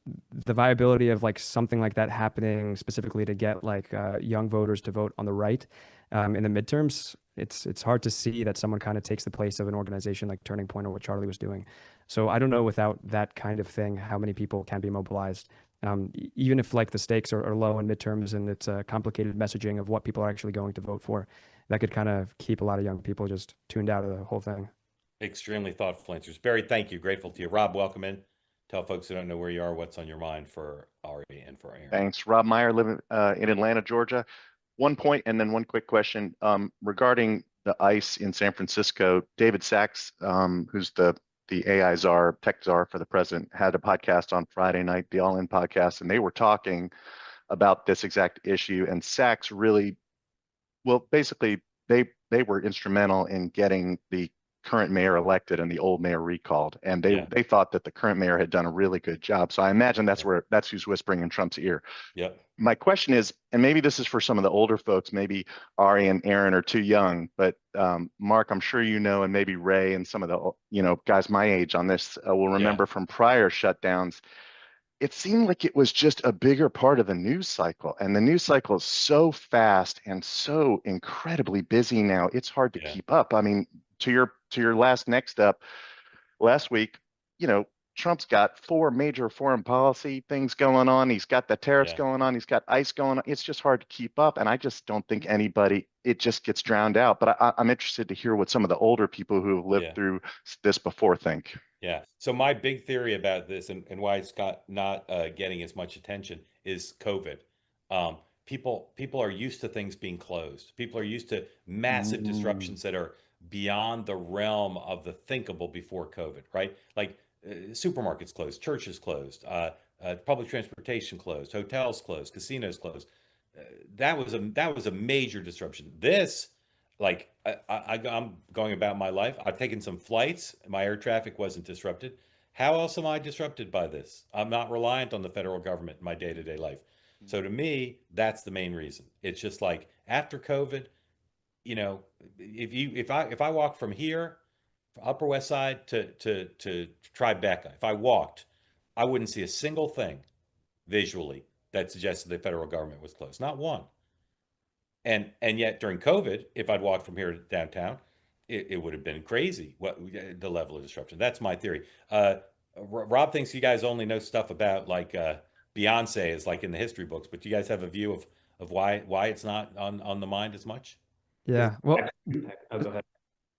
the viability of like something like that happening specifically to get like young voters to vote on the right in the midterms, it's hard to see that someone kind of takes the place of an organization like Turning Point or what Charlie was doing. So I don't know without that kind of thing how many people can be mobilized. Even if like the stakes are low in midterms and it's a complicated messaging of what people are actually going to vote for, that could kind of keep a lot of young people just tuned out of the whole thing. Extremely thoughtful answers. Barry, thank you. Grateful to you. Rob, welcome in. Tell folks who don't know where you are what's on your mind for Ari and for Aaron. Thanks. Rob Meyer, living in Atlanta, Georgia. One point and then one quick question regarding the ICE in San Francisco. David Sachs, who's the AI czar, tech czar for the president, had a podcast on Friday night, the All In podcast, and they were talking about this exact issue. And Sachs really, well, basically, they were instrumental in getting the current mayor elected and the old mayor recalled, and they thought that the current mayor had done a really good job. So I imagine that's who's whispering in Trump's ear. Yep. My question is, and maybe this is for some of the older folks, maybe Ari and Aaron are too young, but Mark, I'm sure you know, and maybe Ray and some of the guys my age on this will remember from prior shutdowns. It seemed like it was just a bigger part of the news cycle, and the news cycle is so fast and so incredibly busy now. It's hard to keep up. I mean, to your next up last week, Trump's got 4 major foreign policy things going on. He's got the tariffs going on. He's got ICE going on. It's just hard to keep up. And I just don't think it just gets drowned out. But I'm interested to hear what some of the older people who have lived through this before think. Yeah. So my big theory about this and why it's not getting as much attention is COVID. People are used to things being closed. People are used to massive disruptions that are beyond the realm of the thinkable before COVID, right? Like supermarkets closed, churches closed, public transportation closed, hotels closed, casinos closed. That was a major disruption. This, like, I'm going about my life. I've taken some flights. My air traffic wasn't disrupted. How else am I disrupted by this? I'm not reliant on the federal government in my day-to-day life. So to me, that's the main reason. It's just like after COVID, if I walk from here, Upper West Side to Tribeca, if I walked, I wouldn't see a single thing visually that suggested the federal government was closed. Not one. And yet during COVID, if I'd walked from here to downtown, it would have been crazy what the level of disruption. That's my theory. Rob thinks you guys only know stuff about like Beyonce is like in the history books, but do you guys have a view of why it's not on the mind as much? Yeah. Well, Oh, go ahead.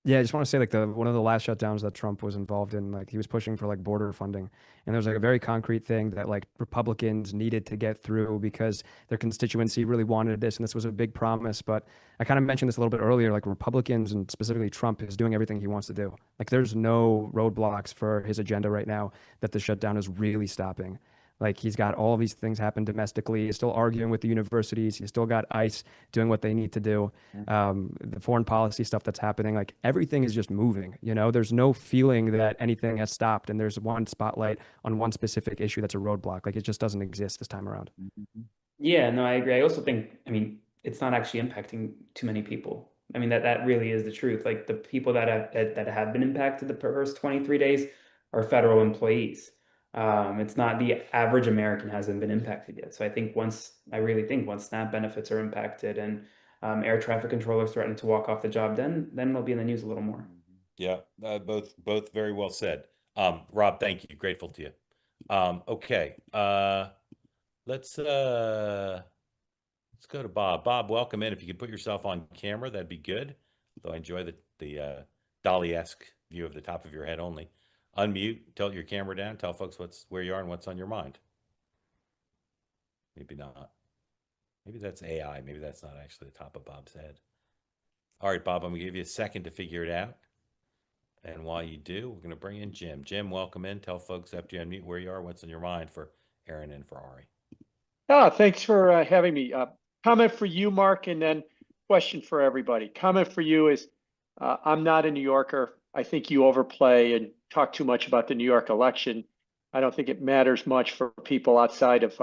yeah, I just want to say like one of the last shutdowns that Trump was involved in, like he was pushing for like border funding. And there was like a very concrete thing that like Republicans needed to get through because their constituency really wanted this. And this was a big promise. But I kind of mentioned this a little bit earlier, like Republicans and specifically Trump is doing everything he wants to do. Like there's no roadblocks for his agenda right now that the shutdown is really stopping. Like he's got all these things happen domestically. He's still arguing with the universities. He's still got ICE doing what they need to do. The foreign policy stuff that's happening, like everything is just moving. There's no feeling that anything has stopped and there's one spotlight on one specific issue that's a roadblock. Like it just doesn't exist this time around. Yeah, no, I agree. I also think, it's not actually impacting too many people. That really is the truth. Like the people that have been impacted the first 23 days are federal employees. It's not the average American hasn't been impacted yet. So I really think once SNAP benefits are impacted and air traffic controllers threaten to walk off the job, then they'll be in the news a little more. Yeah, both very well said. Rob, thank you. Grateful to you. Okay, let's go to Bob. Bob, welcome in. If you could put yourself on camera, that'd be good. Though I enjoy the Dolly-esque view of the top of your head only. Unmute, tilt your camera down, tell folks where you are and what's on your mind. Maybe not. Maybe that's AI. Maybe that's not actually the top of Bob's head. All right, Bob, I'm going to give you a second to figure it out. And while you do, we're going to bring in Jim. Jim, welcome in. Tell folks after you unmute where you are, what's on your mind for Aaron and for Ari. Thanks for having me. Comment for you, Mark, and then question for everybody. Comment for you is, I'm not a New Yorker. I think you overplay and talk too much about the New York election. I don't think it matters much for people outside of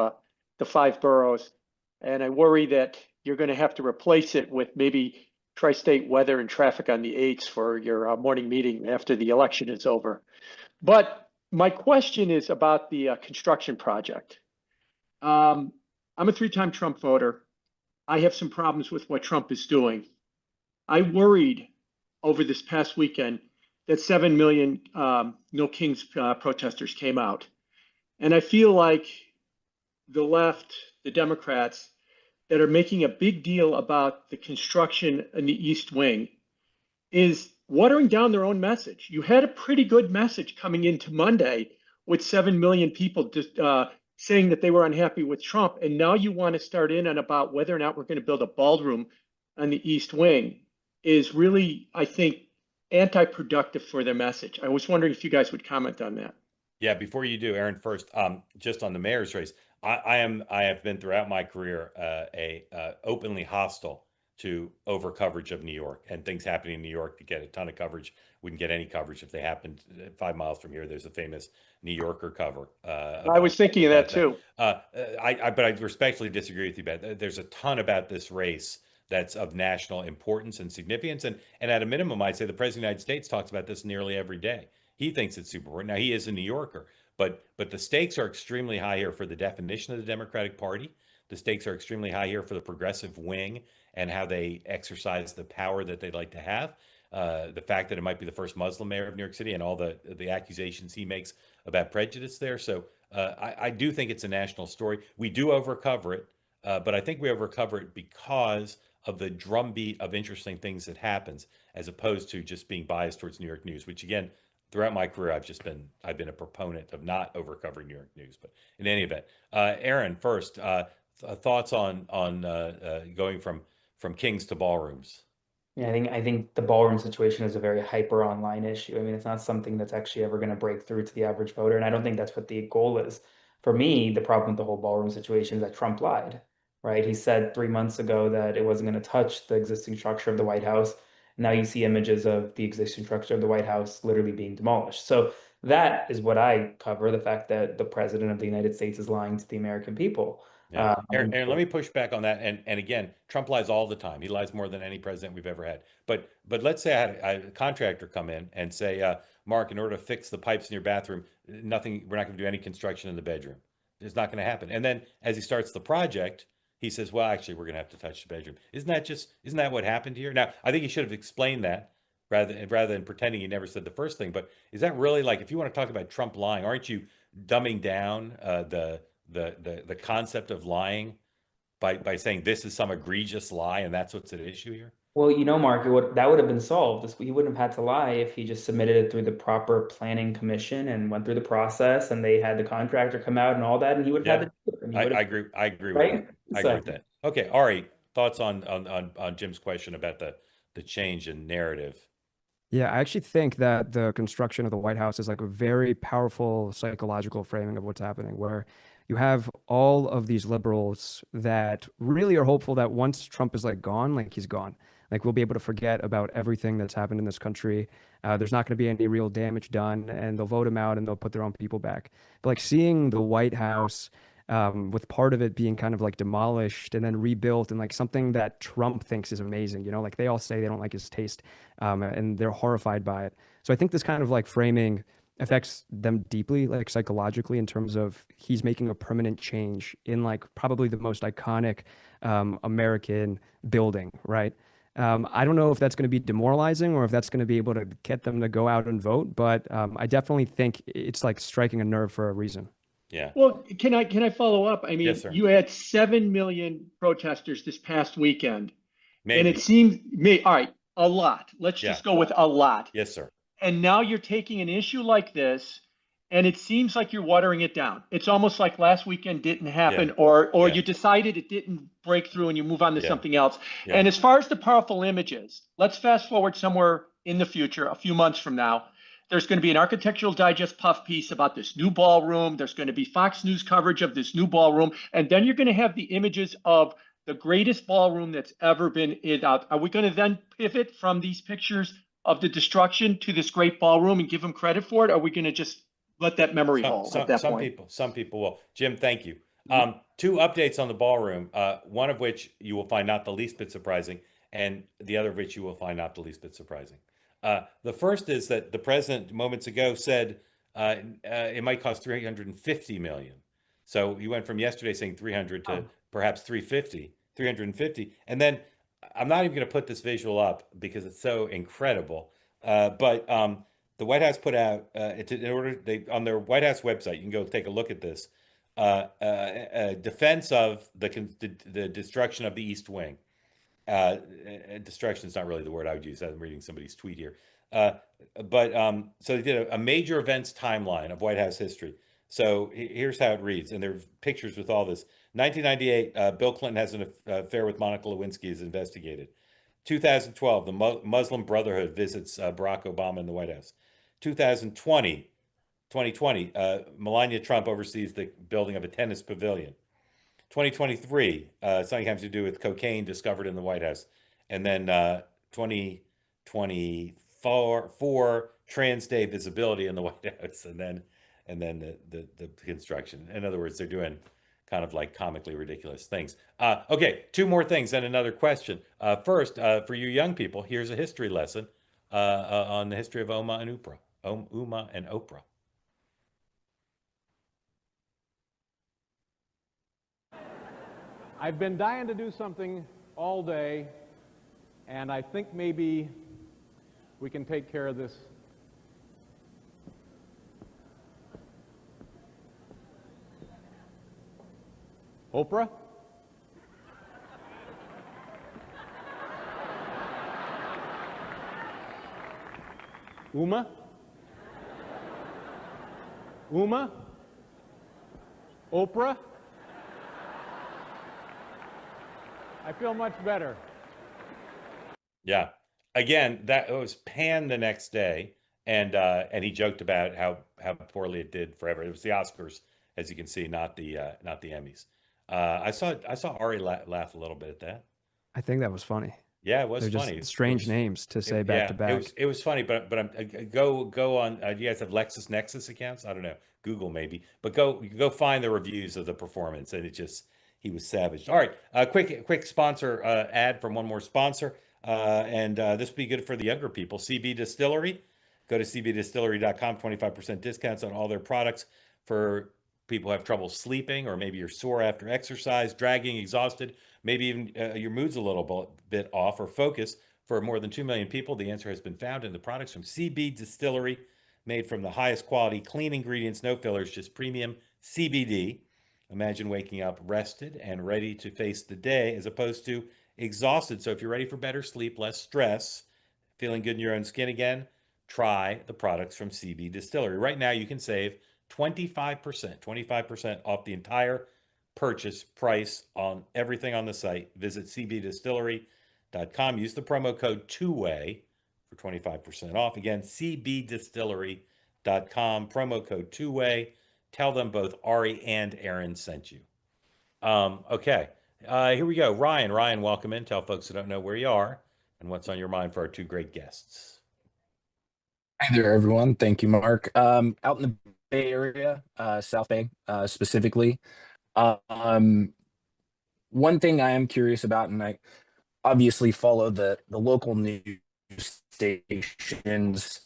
the 5 boroughs. And I worry that you're going to have to replace it with maybe tri-state weather and traffic on the 8s for your morning meeting after the election is over. But my question is about the construction project. I'm a 3-time Trump voter. I have some problems with what Trump is doing. I worried over this past weekend that 7 million No Kings protesters came out. And I feel like the left, the Democrats, that are making a big deal about the construction in the East Wing is watering down their own message. You had a pretty good message coming into Monday with 7 million people just saying that they were unhappy with Trump. And now you want to start in on about whether or not we're going to build a ballroom on the East Wing is really, I think, anti-productive for their message. I was wondering if you guys would comment on that. Yeah, before you do, Aaron, first, just on the mayor's race, I have been throughout my career openly hostile to over coverage of New York and things happening in New York. To get a ton of coverage, wouldn't get any coverage if they happened 5 miles from here. There's a famous New Yorker cover. I was thinking of that too. But I respectfully disagree with you about that. There's a ton about this race that's of national importance and significance, and at a minimum, I'd say the president of the United States talks about this nearly every day. He thinks it's super important. Now, he is a New Yorker, but the stakes are extremely high here for the definition of the Democratic Party. The stakes are extremely high here for the progressive wing and how they exercise the power that they'd like to have. The fact that it might be the first Muslim mayor of New York City and all the accusations he makes about prejudice there. So I do think it's a national story. We do overcover it, but I think we overcover it because of the drumbeat of interesting things that happens, as opposed to just being biased towards New York news, which again, throughout my career, I've been a proponent of not overcovering New York news. But in any event, Aaron, first thoughts on going from kings to ballrooms. Yeah, I think the ballroom situation is a very hyper online issue. I mean, it's not something that's actually ever going to break through to the average voter, and I don't think that's what the goal is. For me, the problem with the whole ballroom situation is that Trump lied, right? He said 3 months ago that it wasn't going to touch the existing structure of the White House. Now you see images of the existing structure of the White House literally being demolished. So that is what I cover, the fact that the president of the United States is lying to the American people. Yeah. Aaron, let me push back on that. And again, Trump lies all the time. He lies more than any president we've ever had. But let's say I had a contractor come in and say, Mark, in order to fix the pipes in your bathroom, we're not going to do any construction in the bedroom. It's not going to happen. And then as he starts the project, he says, well, actually, we're going to have to touch the bedroom. Isn't that what happened here? Now, I think he should have explained that rather than pretending he never said the first thing. But is that really, like, if you want to talk about Trump lying, aren't you dumbing down the concept of lying by saying this is some egregious lie and that's what's at issue here? Well, Mark, that would have been solved. He wouldn't have had to lie if he just submitted it through the proper planning commission and went through the process, and they had the contractor come out and all that, and he would have had to do it. I agree. I agree right? with that. I agree with that. Okay, Ari, thoughts on Jim's question about the change in narrative? Yeah, I actually think that the construction of the White House is like a very powerful psychological framing of what's happening, where you have all of these liberals that really are hopeful that once Trump is like gone, like he's gone, like we'll be able to forget about everything that's happened in this country. There's not going to be any real damage done, and they'll vote him out and they'll put their own people back. But like seeing the White House with part of it being kind of like demolished and then rebuilt, and like something that Trump thinks is amazing, like they all say they don't like his taste, and they're horrified by it. So I think this kind of like framing affects them deeply, like psychologically, in terms of he's making a permanent change in like probably the most iconic American building, right? I don't know if that's going to be demoralizing or if that's going to be able to get them to go out and vote, but I definitely think it's like striking a nerve for a reason. Yeah. Well, can I follow up? I mean, yes, sir. You had 7 million protesters this past weekend. Maybe. And it seems all right, a lot. Let's just go with a lot. Yes, sir. And now you're taking an issue like this, and it seems like you're watering it down. It's almost like last weekend didn't happen, or you decided it didn't break through and you move on to something else. And as far as the powerful images, let's fast forward somewhere in the future, a few months from now. There's going to be an Architectural Digest puff piece about this new ballroom. There's going to be Fox News coverage of this new ballroom. And then you're going to have the images of the greatest ballroom that's ever been out. Are we going to then pivot from these pictures of the destruction to this great ballroom and give them credit for it? Or are we going to just let that memory hold at that point? Some people will. Jim, thank you. 2 updates on the ballroom, one of which you will find not the least bit surprising, and the other of which you will find not the least bit surprising. The first is that the president moments ago said it might cost $350 million. So he went from yesterday saying 300 to perhaps 350. And then I'm not even going to put this visual up because it's so incredible. But the White House put out on their White House website. You can go take a look at this. Defense of the destruction of the East Wing. Destruction is not really the word I would use. I'm reading somebody's tweet here. So they did a major events timeline of White House history. So here's how it reads, and there's pictures with all this. 1998, Bill Clinton has an affair with Monica Lewinsky is investigated. 2012, the Muslim Brotherhood visits Barack Obama in the White House. 2020, Melania Trump oversees the building of a tennis pavilion. 2023, something having to do with cocaine discovered in the White House. And then 2024, Trans Day visibility in the White House. And then the construction. In other words, they're doing kind of like comically ridiculous things. Okay, two more things and another question. First, for you young people, here's a history lesson on the history of Uma and Oprah. I've been dying to do something all day, and I think maybe we can take care of this. Oprah? Uma? Oprah? I feel much better. Yeah. Again, that was panned the next day, and he joked about how poorly it did forever. It was the Oscars, as you can see, not the Emmys. I saw Ari laugh a little bit at that. I think that was funny. Yeah, it was They're funny. Just strange names to say back to back. It was funny, but go on. Do you guys have LexisNexis accounts? I don't know, Google maybe, but go find the reviews of the performance, and he was savaged. All right, quick sponsor ad from one more sponsor, and this will be good for the younger people. CB Distillery. Go to cbdistillery.com. 25% discounts on all their products for people who have trouble sleeping, or maybe you're sore after exercise, dragging, exhausted, maybe even your mood's a little bit off or focus. For more than 2 million people, the answer has been found in the products from CB Distillery, made from the highest quality, clean ingredients, no fillers, just premium CBD. Imagine waking up rested and ready to face the day as opposed to exhausted. So if you're ready for better sleep, less stress, feeling good in your own skin again, try the products from CB Distillery. Right now, you can save 25% off the entire purchase price on everything on the site. Visit cbdistillery.com. Use the promo code 2WAY for 25% off. Again, cbdistillery.com, promo code 2WAY. Tell them both Ari and Aaron sent you. Okay, here we go. Ryan, welcome in. Tell folks who don't know where you are and what's on your mind for our two great guests. Hi there, everyone. Thank you, Mark. Out in the Bay Area, South Bay specifically. One thing I am curious about, and I obviously follow the local news stations,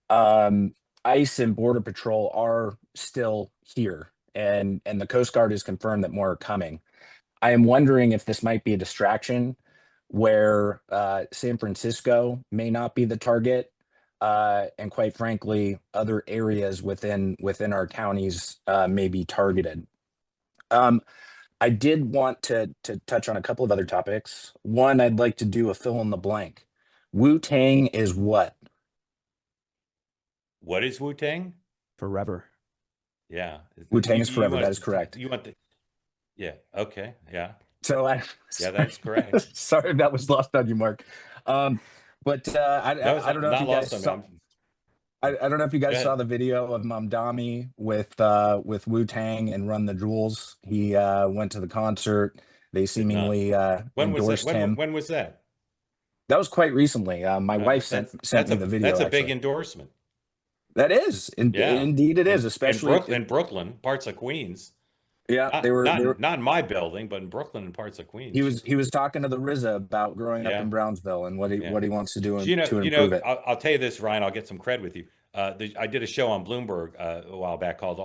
ICE and Border Patrol are still here, and the Coast Guard has confirmed that more are coming. I am wondering if this might be a distraction where San Francisco may not be the target, and quite frankly, other areas within our counties may be targeted. I did want to touch on a couple of other topics. One, I'd like to do a fill in the blank. Wu-Tang is what? What is Wu-Tang? Forever. Yeah. Wu-Tang is forever. That is correct. Yeah. Okay. Yeah. So yeah, that's correct. Sorry if that was lost on you, Mark. I don't know if you guys saw. I don't know if you guys saw the video of Mamdani with Wu-Tang and Run the Jewels. He went to the concert. They seemingly endorsed him. When was that? That was quite recently. My wife sent me the video. That's a big endorsement. That is. Indeed it is, especially in Brooklyn, parts of Queens. Yeah, they were not in my building, but in Brooklyn and parts of Queens. He was talking to the RZA about growing up in Brownsville and what he wants to do to improve it. I'll tell you this, Ryan. I'll get some cred with you. I did a show on Bloomberg a while back called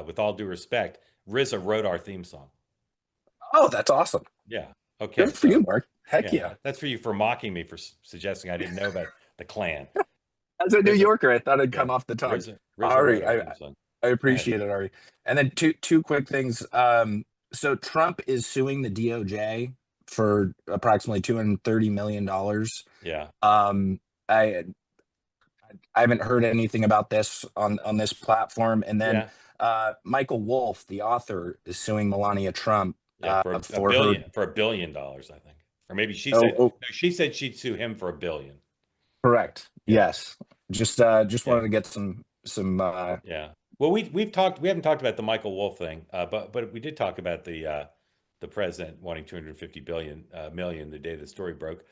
"With All Due Respect." RZA wrote our theme song. Oh, that's awesome. Yeah. Okay. Good for you, Mark. Heck yeah. That's for you for mocking me for suggesting I didn't know about the Klan. As a New RZA. Yorker, I thought it'd Yeah. come off the tongue. RZA Ari, wrote our theme song. I appreciate it, Ari. And then two quick things. So Trump is suing the DOJ for approximately $230 million. Yeah. I haven't heard anything about this on this platform. And then Michael Wolff, the author, is suing Melania Trump for $1 billion, I think. Or maybe she said no, she said she'd sue him for $1 billion. Correct. Yes. Just wanted to get some yeah. Well, we haven't talked about the Michael Wolff thing, but we did talk about the president wanting 250 million the day the story broke.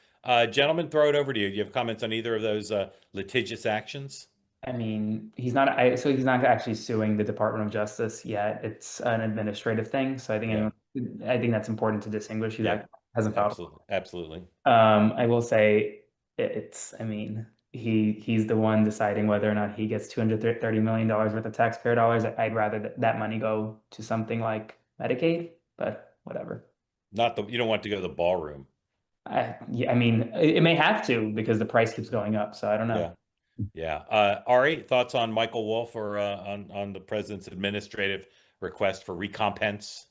Gentlemen, throw it over to you. Do you have comments on either of those litigious actions? I mean, he's not actually suing the Department of Justice yet. It's an administrative thing. So I think that's important to distinguish. He hasn't filed. Absolutely. I will say he's the one deciding whether or not he gets $230 million worth of taxpayer dollars. I'd rather that money go to something like Medicaid, but whatever. You don't want to go to the ballroom. It may have to because the price keeps going up. So I don't know. Yeah. Ari, thoughts on Michael Wolff or on the president's administrative request for recompense?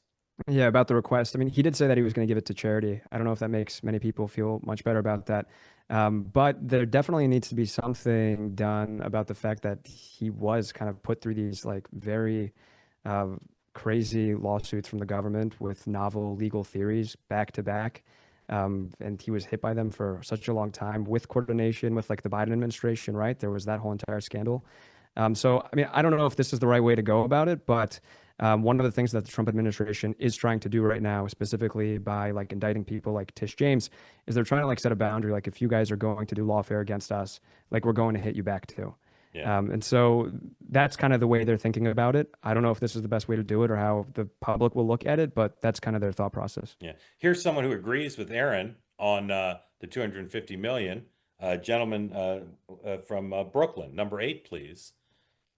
Yeah, about the request. I mean, he did say that he was going to give it to charity. I don't know if that makes many people feel much better about that. But there definitely needs to be something done about the fact that he was kind of put through these like very crazy lawsuits from the government with novel legal theories back to back. And he was hit by them for such a long time with coordination with like the Biden administration, right? There was that whole entire scandal. So, I mean, I don't know if this is the right way to go about it, but one of the things that the Trump administration is trying to do right now, specifically by like indicting people like Tish James, is they're trying to like set a boundary. Like if you guys are going to do lawfare against us, like we're going to hit you back too. Yeah. And so that's kind of the way they're thinking about it. I don't know if this is the best way to do it or how the public will look at it, but that's kind of their thought process. Yeah. Here's someone who agrees with Aaron on the 250 million. Gentleman from Brooklyn, number 8, please.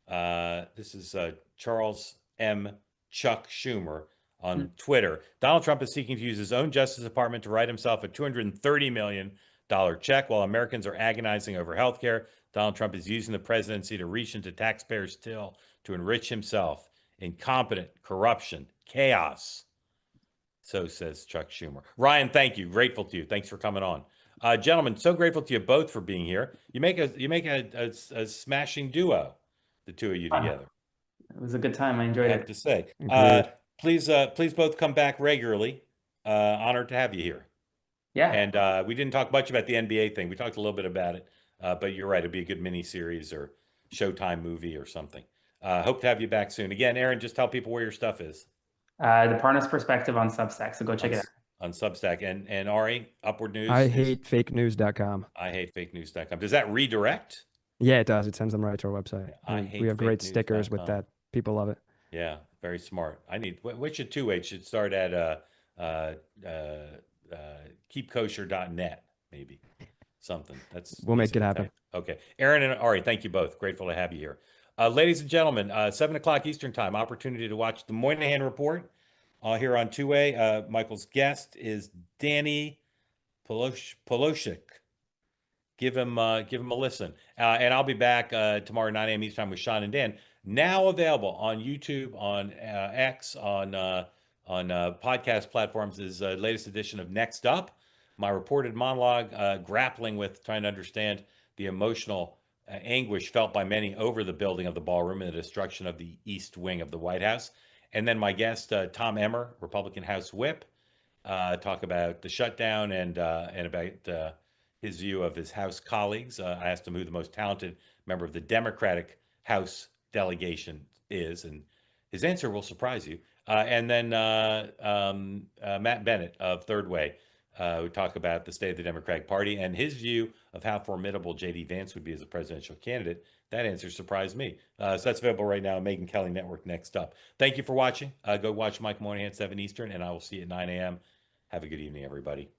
This is Charles M. Chuck Schumer on Twitter. Donald Trump is seeking to use his own Justice Department to write himself a $230 million check while Americans are agonizing over health care. Donald Trump is using the presidency to reach into taxpayers' till to enrich himself. Incompetent, corruption, chaos. So says Chuck Schumer. Ryan, thank you. Grateful to you. Thanks for coming on. Gentlemen, so grateful to you both for being here. You make a smashing duo, the two of you together. It was a good time. I enjoyed it. I have to say. Please both come back regularly. Honored to have you here. Yeah. And we didn't talk much about the NBA thing. We talked a little bit about it, but you're right. It'd be a good mini series or Showtime movie or something. Hope to have you back soon. Again, Aaron, just tell people where your stuff is. The Parnas Perspective on Substack. So go check it out. On Substack. And Ari, Upward News. IHateFakeNews.com. IHateFakeNews.com. Does that redirect? Yeah, it does. It sends them right to our website. We have great IHateFakeNews.com. stickers with that. People love it. Yeah, very smart. What should 2H should start at keepkosher.net, maybe. Something. We'll make it happen. Okay. Aaron and Ari, thank you both. Grateful to have you here. Ladies and gentlemen, 7 o'clock Eastern time, opportunity to watch the Moynihan Report here on 2A. Michael's guest is Danny Polosik. Give him a listen. And I'll be back tomorrow 9 a.m. Eastern time with Sean and Dan. Now available on YouTube, on X, on podcast platforms is the latest edition of Next Up, my reported monologue grappling with trying to understand the emotional anguish felt by many over the building of the ballroom and the destruction of the East Wing of the White House. And then my guest, Tom Emmer, Republican House Whip, talk about the shutdown and about his view of his House colleagues. I asked him who the most talented member of the Democratic House delegation is, and his answer will surprise you. And then Matt Bennett of Third Way, who talk about the state of the Democratic Party and his view of how formidable J.D. Vance would be as a presidential candidate. That answer surprised me. So that's available right now on Megyn Kelly Network. Next Up. Thank you for watching. Go watch Mike Moynihan 7 Eastern, and I will see you at 9 a.m. Have a good evening, everybody.